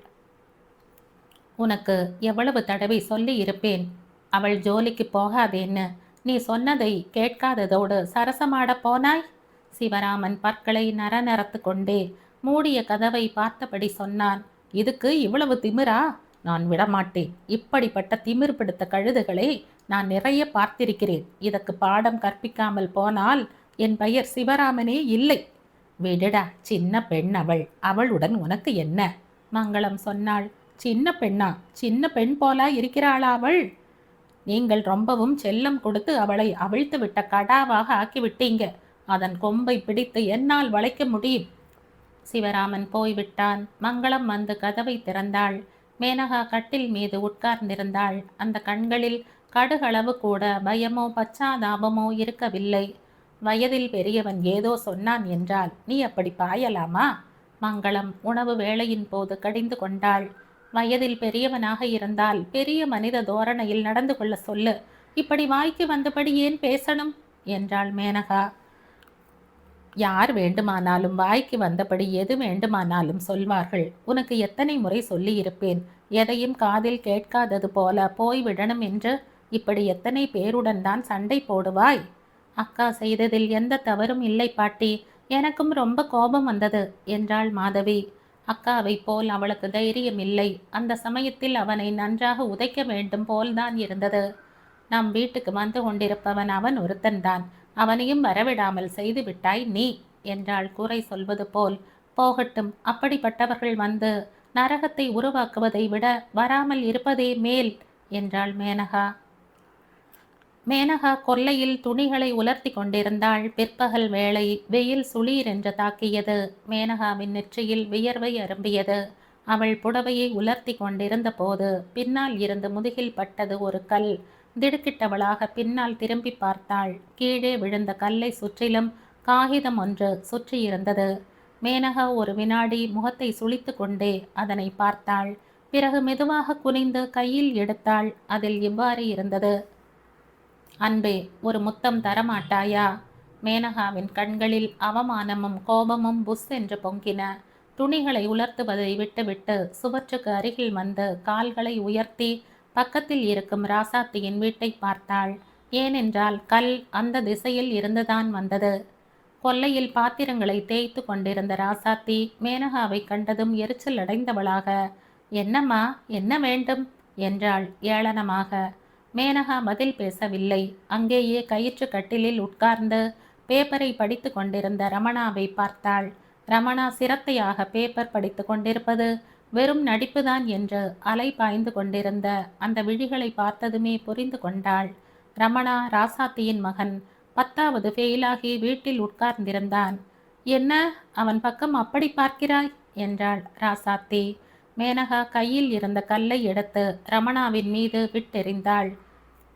உனக்கு எவ்வளவு தடவை சொல்லி இருப்பேன் அவள் ஜோலிக்கு போகாதேன்னு. நீ சொன்னதை கேட்காததோடு சரசமாட போனாய். சிவராமன் பற்களை நரநரத்து கொண்டே மூடிய கதவை பார்த்தபடி சொன்னான். இதுக்கு இவ்வளவு திமிரா? நான் விடமாட்டேன். இப்படிப்பட்ட திமிர் பிடித்த கழுதுகளை நான் நிறைய பார்த்திருக்கிறேன். இதற்கு பாடம் கற்பிக்காமல் போனால் என் பெயர் சிவராமனே இல்லை. விடுடா, சின்ன பெண் அவள். அவளுடன் உனக்கு என்ன? மங்களம் சொன்னாள். சின்ன பெண்ணா? சின்ன பெண் போலா இருக்கிறாளா அவள்? நீங்கள் ரொம்பவும் செல்லம் கொடுத்து அவளை அவிழ்த்து விட்ட கடாவாக ஆக்கிவிட்டீங்க. அதன் கொம்பை பிடித்து என்னால் வளைக்க முடியும். சிவராமன் போய்விட்டான். மங்களம் வந்து கதவை திறந்தாள். மேனகா கட்டில் மீது உட்கார்ந்திருந்தாள். அந்த கண்களில் கடுகளவு கூட பயமோ பச்சாதாபமோ இருக்கவில்லை. வயதில் பெரியவன் ஏதோ சொன்னான் என்றால் நீ அப்படி பாயலாமா? மங்களம் உணவு வேளையின் போது கடிந்து கொண்டாள். வயதில் பெரியவனாக இருந்தால் பெரிய மனித தோரணையில் நடந்து கொள்ள சொல்லு. இப்படி வாய்க்கு வந்தபடி ஏன் பேசணும் என்றாள் மேனகா. யார் வேண்டுமானாலும் வாய்க்கு வந்தபடி எது வேண்டுமானாலும் சொல்வார்கள். உனக்கு எத்தனை முறை சொல்லியிருப்பேன், எதையும் காதில் கேட்காதது போல போய்விடணும் என்று. இப்படி எத்தனை பேருடன் தான் சண்டை போடுவாய்? அக்கா செய்ததில் எந்த தவறும் இல்லை பாட்டி. எனக்கும் ரொம்ப கோபம் வந்தது என்றாள் மாதவி. அக்காவை போல் அவளுக்கு தைரியம் இல்லை. அந்த சமயத்தில் அவனை நன்றாக உதைக்க வேண்டும் போல்தான் இருந்தது. நம் வீட்டுக்கு வந்து கொண்டிருப்பவன் அவன் ஒருத்தன்தான். அவனையும் வரவிடாமல் செய்து விட்டாய் நீ என்றாள் குறை சொல்வது போல். போகட்டும், அப்படிப்பட்டவர்கள் வந்து நரகத்தை உருவாக்குவதை விட வராமல் இருப்பதே மேல் என்றாள் மேனகா. மேனகா கொல்லையில் துணிகளை உலர்த்தி கொண்டிருந்தாள். பிற்பகல் வேளை. வெயில் சுளீர் என்று தாக்கியது. மேனகாவின் நெற்றியில் வியர்வை அரும்பியது. அவள் புடவையை உலர்த்தி கொண்டிருந்த போது பின்னால் இருந்து முதுகில் பட்டது ஒரு கல். திடுக்கிட்டவளாக பின்னால் திரும்பி பார்த்தாள். கீழே விழுந்த கல்லை சுற்றிலும் காகிதம் ஒன்று சுற்றியிருந்தது. மேனகா ஒரு வினாடி முகத்தை சுளித்து கொண்டே அதனை பார்த்தாள். பிறகு மெதுவாக குனிந்து கையில் எடுத்தாள். அதில் இவ்வாறு இருந்தது. அன்பே, ஒரு முத்தம் தரமாட்டாயா? மேனகாவின் கண்களில் அவமானமும் கோபமும் புஸ் என்று பொங்கின. துணிகளை உலர்த்துவதை விட்டுவிட்டு சுவற்றுக்கு அருகில் வந்து கால்களை உயர்த்தி பக்கத்தில் இருக்கும் ராசாத்தியின் வீட்டை பார்த்தாள். ஏனென்றால் கல் அந்த திசையில் இருந்துதான் வந்தது. கொல்லையில் பாத்திரங்களை தேய்த்து கொண்டிருந்த ராசாத்தி மேனகாவை கண்டதும் எரிச்சல் அடைந்தவளாக, என்னம்மா, என்ன வேண்டும் என்றாள் ஏளனமாக. மேனகா பதில் பேசவில்லை. அங்கேயே கயிற்று கட்டிலில் உட்கார்ந்து பேப்பரை படித்து கொண்டிருந்த ரமணாவை பார்த்தாள். ரமணா சிரத்தையாக பேப்பர் படித்து கொண்டிருப்பது வெறும் நடிப்புதான் என்று அலை பாய்ந்து கொண்டிருந்த அந்த விழிகளை பார்த்ததுமே புரிந்து கொண்டாள். ரமணா ராசாத்தியின் மகன். 10வது ஃபெயிலாகி வீட்டில் உட்கார்ந்திருந்தான். என்ன அவன் பக்கம் அப்படி பார்க்கிறாய் என்றாள் ராசாத்தி. மேனகா கையில் இருந்த கல்லை எடுத்து ரமணாவின் மீது விட்டெறிந்தாள்.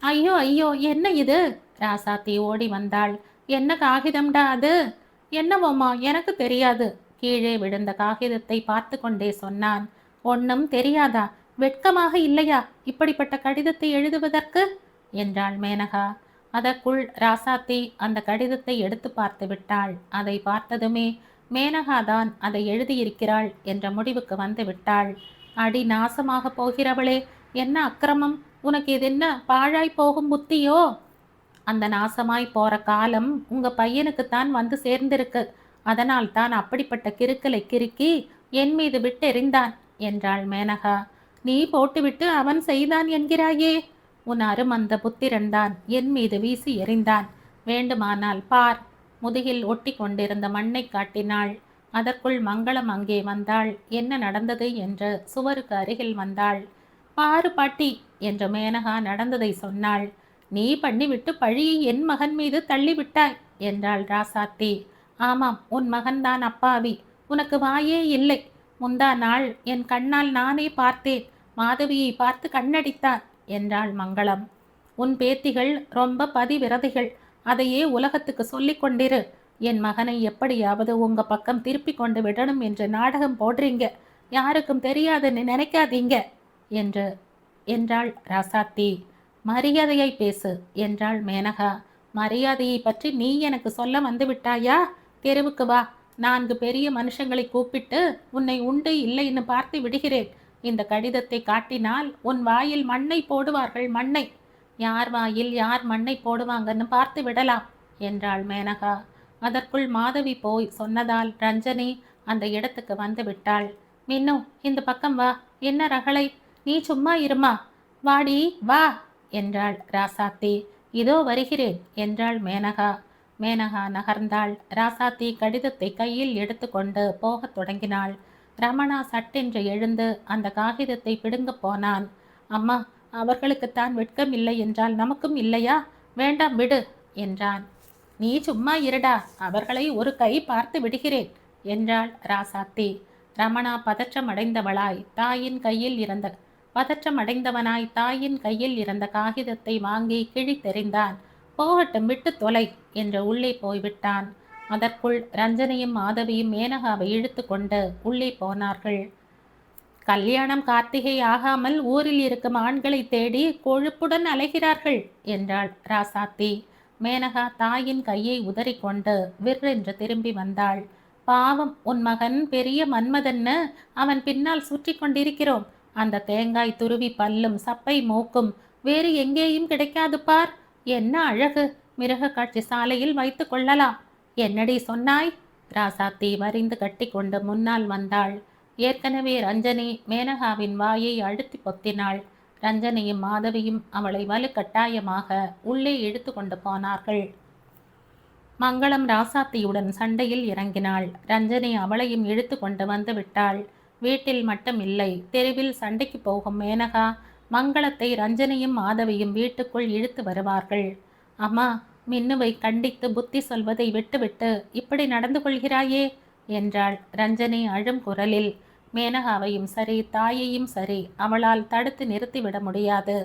ஐயோ ஐயோ, என்ன இது? ராசாத்தி ஓடி வந்தாள். என்ன காகிதம்டா அது? என்னவோம்மா, எனக்கு தெரியாது. கீழே விழுந்த காகிதத்தை பார்த்து கொண்டே சொன்னான். ஒன்னும் தெரியாதா? வெட்கமாக இல்லையா இப்படிப்பட்ட கடிதத்தை எழுதுவதற்கு என்றாள் மேனகா. அதற்குள் ராசாத்தி அந்த கடிதத்தை எடுத்து பார்த்து விட்டாள். அதை பார்த்ததுமே மேனகாதான் அதை எழுதியிருக்கிறாள் என்ற முடிவுக்கு வந்து விட்டாள். அடி நாசமாக போகிறவளே, என்ன அக்கிரமம்! உனக்கு இது என்ன பாழாய் போகும் புத்தியோ? அந்த நாசமாய் போற காலம் உங்க பையனுக்குத்தான் வந்து சேர்ந்திருக்கு. அதனால் தான் அப்படிப்பட்ட கிறுக்கலை கிறுக்கி என் மீது விட்டெறிந்தான் என்றாள் மேனகா. நீ போட்டுவிட்டு அவன் செய்தான் என்கிறாயே? உன் அருமந்த புத்திரன்தான் என் மீது வீசி எறிந்தான். வேண்டுமானால் பார். முதுகில் ஒட்டி கொண்டிருந்த மண்ணை காட்டினாள். அதற்குள் மங்களம் அங்கே வந்தாள். என்ன நடந்தது என்று சுவருக்கு அருகில் வந்தாள். பாரு பாட்டி என்று மேனகா நடந்ததை சொன்னாள். நீ பண்ணிவிட்டு பழியை என் மகன் மீது தள்ளிவிட்டாய் என்றாள் ராசாத்தி. ஆமாம், உன் மகன்தான் அப்பாவி. உனக்கு வாயே இல்லை. முந்தா நாள் என் கண்ணால் நானே பார்த்தேன். மாதவியை பார்த்து கண்ணடித்தான் என்றாள் மங்களம். உன் பேத்திகள் ரொம்ப பதிவிரதைகள். அதையே உலகத்துக்கு சொல்லிக் கொண்டிரு. என் மகனை எப்படியாவது உங்க பக்கம் திருப்பி கொண்டு விடணும் என்று நாடகம் போடுறீங்க. யாருக்கும் தெரியாதுன்னு நினைக்காதீங்க என்று என்றாள் ராசாத்தி. மரியாதையை பேசு என்றாள் மேனகா. மரியாதையை பற்றி நீ எனக்கு சொல்ல வந்து விட்டாயா? தெருவுக்கு வா, 4 பெரிய மனுஷங்களை கூப்பிட்டு உன்னை உண்டு இல்லைன்னு பார்த்து விடுகிறேன். இந்த கடிதத்தை காட்டினால் உன் வாயில் மண்ணை போடுவார்கள், மண்ணை. யார் வாயில் யார் மண்ணை போடுவாங்கன்னு பார்த்து விடலாம் என்றாள் மேனகா. அதற்குள் மாதவி போய் சொன்னதால் ரஞ்சனி அந்த இடத்துக்கு வந்து விட்டாள். மின்னு, இந்த பக்கம் வா. என்ன ரகளை? நீ சும்மா இருமா. வாடி வா என்றாள் ராசாத்தி. இதோ வருகிறேன் என்றாள் மேனகா. மேனகா நகர்ந்தாள். ராசாத்தி கடிதத்தை கையில் எடுத்துக்கொண்டு போகத் தொடங்கினாள். ரமணா சட்டென்று எழுந்து அந்த காகிதத்தை பிடுங்கப் போனான். அம்மா, அவர்களுக்குத்தான் வெட்கம் இல்லை என்றால் நமக்கும் இல்லையா? வேண்டாம், விடு என்றான். நீ சும்மா இருடா, அவர்களை ஒரு கை பார்த்து விடுகிறேன் என்றாள் ராசாத்தி. ரமணா பதற்றமடைந்தவனாய் தாயின் கையில் இருந்த காகிதத்தை வாங்கி கிழித்தெறிந்தான். போகட்டும், விட்டு தொலை என்று உள்ளே போய்விட்டான். அதற்குள் ரஞ்சனியும் மாதவியும் மேனகாவை இழுத்து கொண்டு உள்ளே போனார்கள். கல்யாணம் கார்த்திகை ஆகாமல் ஊரில் இருக்கும் ஆண்களை தேடி கொழுப்புடன் அலைகிறார்கள் என்றாள் ராசாத்தி. மேனகா தாயின் கையை உதறிக்கொண்டு விற்றென்று திரும்பி வந்தாள். பாவம், உன் மகன் பெரிய மன்மதன்னு அவன் பின்னால் சுற்றி கொண்டிருக்கிறோம். அந்த தேங்காய் துருவி பல்லும் சப்பை மூக்கும் வேறு எங்கேயும் கிடைக்காது பார். என்ன அழகு! மிருக காட்சி சாலையில் வைத்து கொள்ளலாம். என்னடி சொன்னாய்? ராசாத்தி வரிந்து கட்டி கொண்டு முன்னால் வந்தாள். ஏற்கனவே ரஞ்சனி மேனகாவின் வாயை அழுத்தி பொத்தினாள். ரஞ்சனியும் மாதவியும் அவளை வலுக்கட்டாயமாக உள்ளே இழுத்து கொண்டு போனார்கள். மங்களம் ராசாத்தியுடன் சண்டையில் இறங்கினாள். ரஞ்சனி அவளையும் இழுத்து கொண்டு வந்து விட்டாள். வீட்டில் மட்டும் இல்லை, தெருவில் சண்டைக்கு போகும் மேனகா மங்களத்தை ரஞ்சனியும் மாதவியும் வீட்டுக்குள் இழுத்து வருவார்கள். அம்மா, மின்னுவை கண்டித்து புத்தி சொல்வதை விட்டுவிட்டு இப்படி நடந்து கொள்கிறாயே என்றாள் ரஞ்சனி அழும் குரலில். மேனகாவையும் சரி, தாயையும் சரி அவளால் தடுத்து நிறுத்திவிட முடியாது.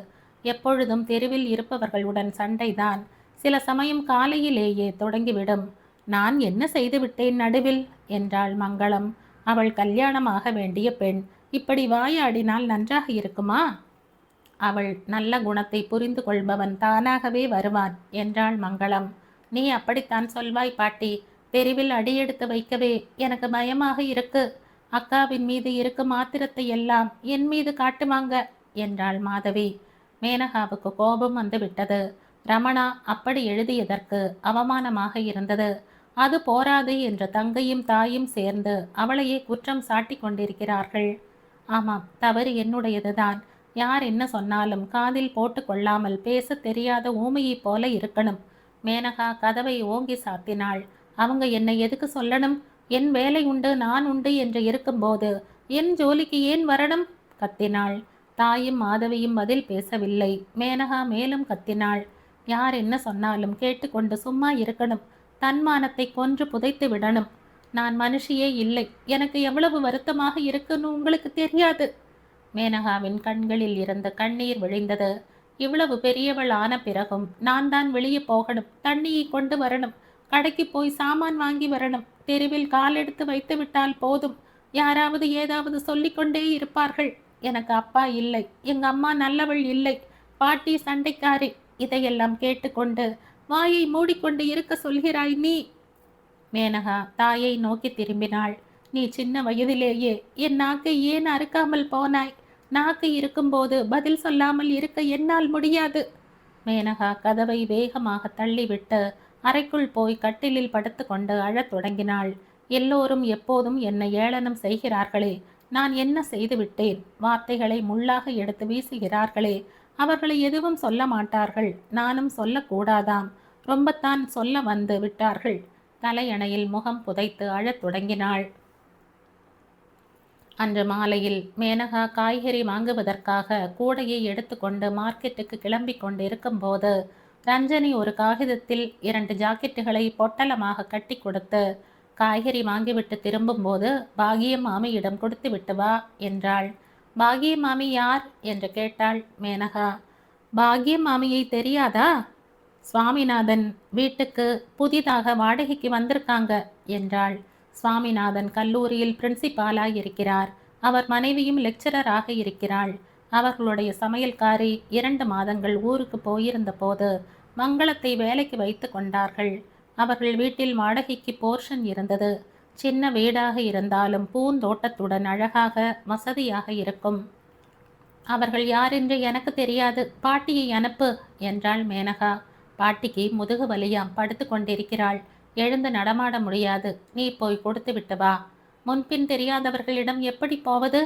எப்பொழுதும் தெருவில் இருப்பவர்களுடன் சண்டைதான். சில சமயம் காலையிலேயே தொடங்கிவிடும். நான் என்ன செய்துவிட்டேன் நடுவில் என்றாள் மங்களம். அவள் கல்யாணமாக வேண்டிய பெண். இப்படி வாயாடினால் நன்றாக இருக்குமா? அவள் நல்ல குணத்தை புரிந்து கொள்பவன் தானாகவே வருவான் என்றாள் மங்களம். நீ அப்படித்தான் சொல்வாய் பாட்டி. தெருவில் அடியெடுத்து வைக்கவே எனக்கு பயமாக இருக்கு. அக்காவின் மீது இருக்கும் ஆத்திரத்தை எல்லாம் என் மீது காட்டுவாங்க என்றாள் மாதவி. மேனகாவுக்கு கோபம் வந்து விட்டது. ரமணா அப்படி எழுதியதற்கு அவமானமாக இருந்தது. அது போராது என்ற தங்கையும் தாயும் சேர்ந்து அவளையே குற்றம் சாட்டி கொண்டிருக்கிறார்கள். ஆமாம், தவறு என்னுடையதுதான். யார் என்ன சொன்னாலும் காதில் போட்டு கொள்ளாமல் பேச தெரியாத ஊமையைப் போல இருக்கணும். மேனகா கதவை ஓங்கி சாத்தினாள். அவங்க என்னை எதுக்கு சொல்லணும்? என் வேலை உண்டு, நான் உண்டு என்று இருக்கும்போது என் ஜோலிக்கு ஏன் வரணும்? கத்தினாள். தாயும் மாதவியும் பதில் பேசவில்லை. மேனகா மேலும் கத்தினாள். யார் என்ன சொன்னாலும் கேட்டுக்கொண்டு சும்மா இருக்கணும். தன்மானத்தை கொன்று புதைத்து விடணும். நான் மனுஷியே இல்லை. எனக்கு எவ்வளவு வருத்தமாக இருக்குன்னு உங்களுக்கு தெரியாது. மேனகாவின் கண்களில் இருந்து கண்ணீர் விழிந்தது. இவ்வளவு பெரியவள் ஆன பிறகும் நான் தான் வெளியே போகணும், தண்ணியை கொண்டு வரணும், கடைக்கு போய் சாமான் வாங்கி வரணும். தெருவில் காலெடுத்து வைத்து விட்டால் போதும், யாராவது ஏதாவது சொல்லிக்கொண்டே இருப்பார்கள். எனக்கு அப்பா இல்லை, எங்க அம்மா நல்லவள் இல்லை, பாட்டி சண்டைக்காரி. இதையெல்லாம் கேட்டுக்கொண்டு வாயை மூடிக்கொண்டு இருக்க சொல்கிறாய் நீ. மேனகா தாயை நோக்கி திரும்பினாள். நீ சின்ன வயதிலேயே என் நாக்கை ஏன் அறுக்காமல் போனாய்? நாக்கு இருக்கும்போது பதில் சொல்லாமல் இருக்க என்னால் முடியாது. மேனகா கதவை வேகமாக தள்ளிவிட்டு அறைக்குள் போய் கட்டிலில் படுத்து கொண்டு அழத் தொடங்கினாள். எல்லோரும் எப்போதும் என்னை ஏளனம் செய்கிறார்களே, நான் என்ன செய்து விட்டேன்? வார்த்தைகளை முள்ளாக எடுத்து வீசுகிறார்களே, அவர்களை எதுவும் சொல்ல மாட்டார்கள், நானும் சொல்லக்கூடாதாம். ரொம்பத்தான் சொல்ல வந்து விட்டார்கள். தலையணையில் முகம் புதைத்து அழத் தொடங்கினாள். அன்று மாலையில் மேனகா காய்கறி வாங்குவதற்காக கூடையை எடுத்துக்கொண்டு மார்க்கெட்டுக்கு கிளம்பி கொண்டிருக்கும் போது ரஞ்சனி ஒரு காகிதத்தில் 2 ஜாக்கெட்டுகளை பொட்டலமாக கட்டி கொடுத்து காய்கறி வாங்கிவிட்டு திரும்பும்போது பாகியம் மாமியிடம் கொடுத்து விட்டு வா என்றாள். பாகியம் மாமி யார் என்று கேட்டாள் மேனகா. பாகியம் மாமியை தெரியாதா? சுவாமிநாதன் வீட்டுக்கு புதிதாக வாடகைக்கு வந்திருக்காங்க என்றாள். சுவாமிநாதன் கல்லூரியில் பிரின்சிபாலாக இருக்கிறார். அவர் மனைவியும் லெக்சரராக இருக்கிறாள். அவர்களுடைய சமையல்காரி 2 மாதங்கள் ஊருக்கு போயிருந்த போது மங்களத்தை வேலைக்கு வைத்து கொண்டார்கள். அவர்கள் வீட்டில் வாடகைக்கு போர்ஷன் இருந்தது. சின்ன வீடாக இருந்தாலும் பூந்தோட்டத்துடன் அழகாக வசதியாக இருக்கும். அவர்கள் யார் என்று எனக்கு தெரியாது, பாட்டியை அனுப்பு என்றாள் மேனகா. பாட்டிக்கு முதுகு வலியாம், படுத்து கொண்டிருக்கிறாள். எழுந்து நடமாட முடியாது. நீ போய் கொடுத்து விட்டு வா. முன்பின் தெரியாதவர்களிடம் எப்படி போவது?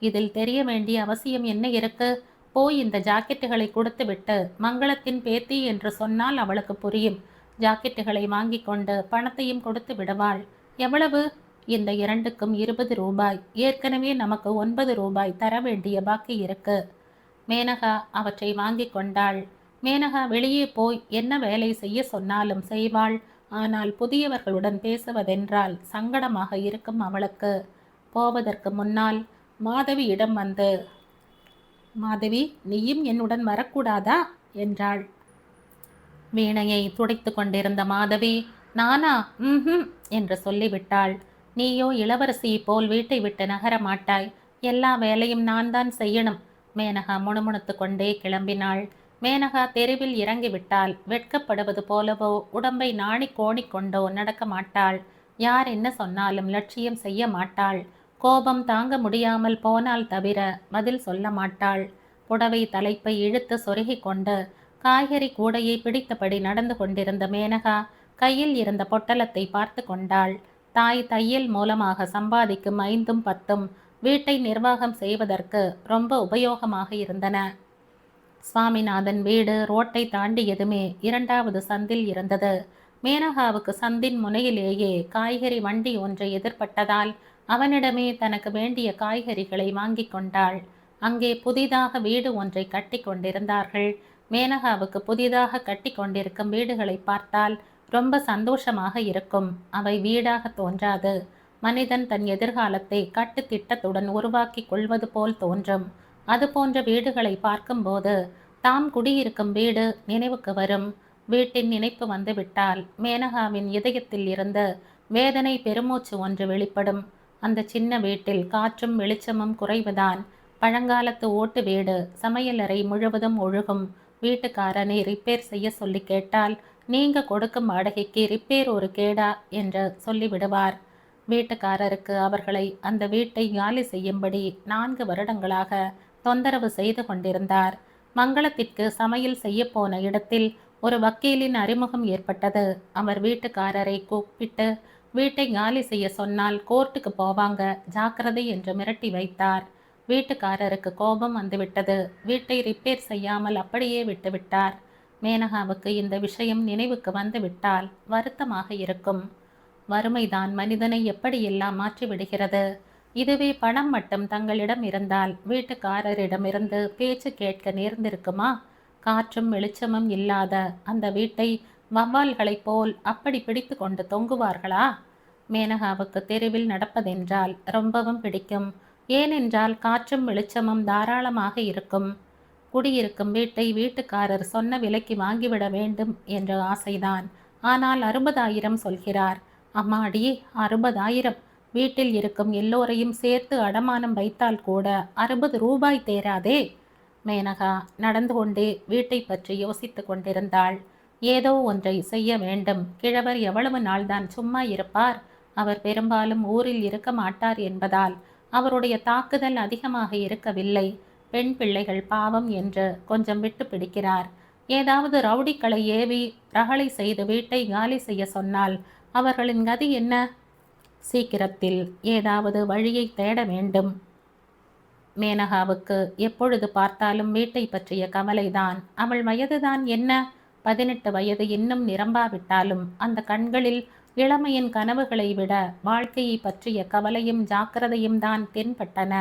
இதில் தெரிய வேண்டிய அவசியம் என்ன இருக்கு? போய் இந்த ஜாக்கெட்டுகளை கொடுத்து விட்டு மங்களத்தின் பேத்தி என்று சொன்னால் அவளுக்கு புரியும். ஜாக்கெட்டுகளை வாங்கி கொண்டு பணத்தையும் கொடுத்து விடுவாள். எவ்வளவு? இந்த 2க்கும் 20 ரூபாய். ஏற்கனவே நமக்கு 9 ரூபாய் தர வேண்டிய பாக்கி இருக்கு. மேனகா அவற்றை வாங்கி கொண்டாள். மேனகா வெளியே போய் என்ன வேலை செய்ய சொன்னாலும் செய்வாள். ஆனால் புதியவர்களுடன் பேசுவதென்றால் சங்கடமாக இருக்கும் அவளுக்கு. போவதற்கு முன்னால் மாதவியிடம் வந்து, மாதவி, நீயும் என்னுடன் வரக்கூடாதா என்றாள். வீணையை துடைத்து கொண்டிருந்த மாதவி, நானா? என்று சொல்லிவிட்டாள். நீயோ இளவரசி போல் வீட்டை விட்டு நகர மாட்டாய். எல்லா வேலையும் நான் தான் செய்யணும். மேனகா முணுமுணுத்து கொண்டே கிளம்பினாள். மேனகா தெருவில் இறங்கிவிட்டால் வெட்கப்படுவது போலவோ உடம்பை நாணி கோணிக்கொண்டோ நடக்க மாட்டாள். யார் என்ன சொன்னாலும் லட்சியம் செய்ய மாட்டாள். கோபம் தாங்க முடியாமல் போனால் தவிர பதில் சொல்ல மாட்டாள். புடவை தலைப்பை இழுத்து சொருகி கொண்டு காய்கறி கூடையை பிடித்தபடி நடந்து கொண்டிருந்த மேனகா கையில் இருந்த பொட்டலத்தை பார்த்து கொண்டாள். தாய் தையல் மூலமாக சம்பாதிக்கும் 5ம் 10ம் வீட்டை நிர்வாகம் செய்வதற்கு ரொம்ப உபயோகமாக இருந்தன. சுவாமிநாதன் வீடு ரோட்டை தாண்டியதுமே 2வது சந்தில் இருந்தது. மேனகாவுக்கு சந்தின் முனையிலேயே காய்கறி வண்டி ஒன்று எதிர்பட்டதால் அவனிடமே தனக்கு வேண்டிய காய்கறிகளை வாங்கி கொண்டாள். அங்கே புதிதாக வீடு ஒன்றை கட்டி கொண்டிருந்தார்கள். மேனகாவுக்கு புதிதாக கட்டி கொண்டிருக்கும் வீடுகளை பார்த்தால் ரொம்ப சந்தோஷமாக இருக்கும். அவை வீடாக தோன்றாது. மனிதன் தன் எதிர்காலத்தை கட்டு திட்டத்துடன் உருவாக்கி கொள்வது போல் தோன்றும். அது போன்ற வீடுகளை பார்க்கும்போது தாம் குடியிருக்கும் வீடு நினைவுக்கு வரும். வீட்டின் நினைப்பு வந்துவிட்டால் மேனகாவின் இதயத்தில் இருந்து வேதனை பெருமூச்சு ஒன்று வெளிப்படும். அந்த சின்ன வீட்டில் காற்றும் வெளிச்சமும் குறைவுதான். பழங்காலத்து ஓட்டு வீடு. சமையலறை முழுவதும் ஒழுகும். வீட்டுக்காரனை ரிப்பேர் செய்ய சொல்லி கேட்டால் நீங்க கொடுக்கும் வாடகைக்கு ரிப்பேர் ஒரு கேடா என்று சொல்லிவிடுவார். வீட்டுக்காரருக்கு அவர்களை அந்த வீட்டை காலி செய்யும்படி 4 வருடங்களாக தொந்தரவு செய்து கொண்டிருந்தார். மங்களத்திற்கு சமையல் செய்ய போன இடத்தில் ஒரு வக்கீலின் அறிமுகம் ஏற்பட்டது. அவர் வீட்டுக்காரரை கூப்பிட்டு வீட்டை காலி செய்ய சொன்னால் கோர்ட்டுக்கு போவாங்க, ஜாக்கிரதை என்று மிரட்டி வைத்தார். வீட்டுக்காரருக்கு கோபம் வந்துவிட்டது. வீட்டை ரிப்பேர் செய்யாமல் அப்படியே விட்டுவிட்டார். மேனகாவுக்கு இந்த விஷயம் நினைவுக்கு வந்துவிட்டால் வருத்தமாக இருக்கும். வறுமைதான் மனிதனை எப்படியெல்லாம் மாற்றிவிடுகிறது. இதுவே பணம் மட்டும் தங்களிடம் இருந்தால் வீட்டுக்காரரிடமிருந்து பேச்சு கேட்க நேர்ந்திருக்குமா? காற்றும் வெளிச்சமும் இல்லாத அந்த வீட்டை வவ்வால்களைப் போல் அப்படி பிடித்து கொண்டு தொங்குவார்களா? மேனகாவுக்கு தெருவில் நடப்பதென்றால் ரொம்பவும் பிடிக்கும். ஏனென்றால் காற்றும் வெளிச்சமும் தாராளமாக இருக்கும். குடியிருக்கும் வீட்டை வீட்டுக்காரர் சொன்ன விலைக்கு வாங்கிவிட வேண்டும் என்ற ஆசைதான். ஆனால் 60,000 சொல்கிறார். அம்மாடி, 60,000! வீட்டில் இருக்கும் எல்லோரையும் சேர்த்து அடமானம் வைத்தால் கூட 60 ரூபாய் தேராதே. மேனகா நடந்து கொண்டே வீட்டை பற்றி யோசித்து கொண்டிருந்தாள். ஏதோ ஒன்றை செய்ய வேண்டும். கிழவர் எவ்வளவு நாள்தான் சும்மா இருப்பார்? அவர் பெரும்பாலும் ஊரில் இருக்க மாட்டார் என்பதால் அவருடைய தாக்குதல் அதிகமாக இருக்கவில்லை. பெண் பிள்ளைகள் பாவம் என்று கொஞ்சம் விட்டு பிடிக்கிறார். ஏதாவது ரவுடிக்களை ஏவி ரகளை செய்து வீட்டை காலி செய்ய சொன்னால் அவர்களின் கதி என்ன? சீக்கிரத்தில் ஏதாவது வழியை தேட வேண்டும். மேனகாவுக்கு எப்பொழுது பார்த்தாலும் வீட்டை பற்றிய கவலைதான். அவள் வயதுதான் என்ன? 18 வயது இன்னும் நிரம்பாவிட்டாலும் அந்த கண்களில் இளமையின் கனவுகளை விட வாழ்க்கையை பற்றிய கவலையும் ஜாக்கிரதையும் தான் தென்பட்டன.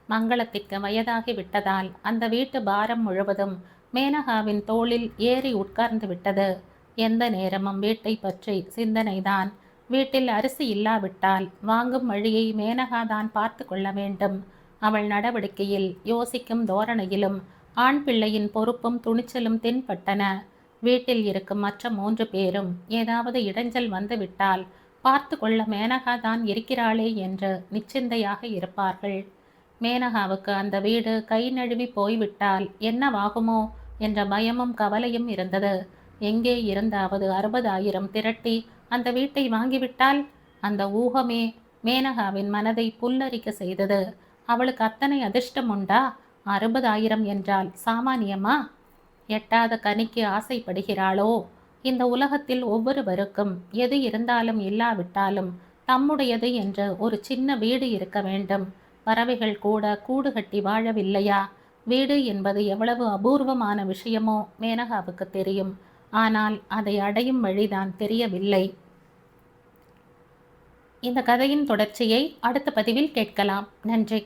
மங்களத்திற்கு வயதாகி விட்டதால் அந்த வீட்டு பாரம் முழுவதும் மேனகாவின் தோளில் ஏறி உட்கார்ந்து விட்டது. எந்த நேரமும் வீட்டை பற்றி சிந்தனைதான். வீட்டில் அரிசி இல்லாவிட்டால் வாங்கும் வழியை மேனகாதான் பார்த்து கொள்ள வேண்டும். அவள் நடவடிக்கையில், யோசிக்கும் தோரணையிலும் ஆண் பிள்ளையின் பொறுப்பும் துணிச்சலும் தென்பட்டன. வீட்டில் இருக்கும் மற்ற 3 பேரும் ஏதாவது இடைஞ்சல் வந்துவிட்டால் பார்த்து கொள்ள மேனகா தான் இருக்கிறாளே என்று நிச்சிந்தையாக இருப்பார்கள். மேனகாவுக்கு அந்த வீடு கை நழுவி போய்விட்டால் என்னவாகுமோ என்ற பயமும் கவலையும் இருந்தது. எங்கே இருந்தாவது 60,000 திரட்டி அந்த வீட்டை வாங்கிவிட்டால்? அந்த ஊகமே மேனகாவின் மனதை புல்லரிக்க செய்தது. அவளுக்கு அத்தனை அதிர்ஷ்டம் உண்டா? 60,000 என்றால் சாமானியமா? எட்டாத கனிக்கு ஆசைப்படுகிறாளோ? இந்த உலகத்தில் ஒவ்வொருவருக்கும் எது இருந்தாலும் இல்லாவிட்டாலும் தம்முடையது என்று ஒரு சின்ன வீடு இருக்க வேண்டும். பறவைகள் கூட கூடு கட்டி வாழவில்லையா? வீடு என்பது எவ்வளவு அபூர்வமான விஷயமோ மேனகாவுக்கு தெரியும். ஆனால் அதை அடையும் வழிதான் தெரியவில்லை. இந்த கதையின் தொடர்ச்சியை அடுத்த பதிவில் கேட்கலாம். நன்றி.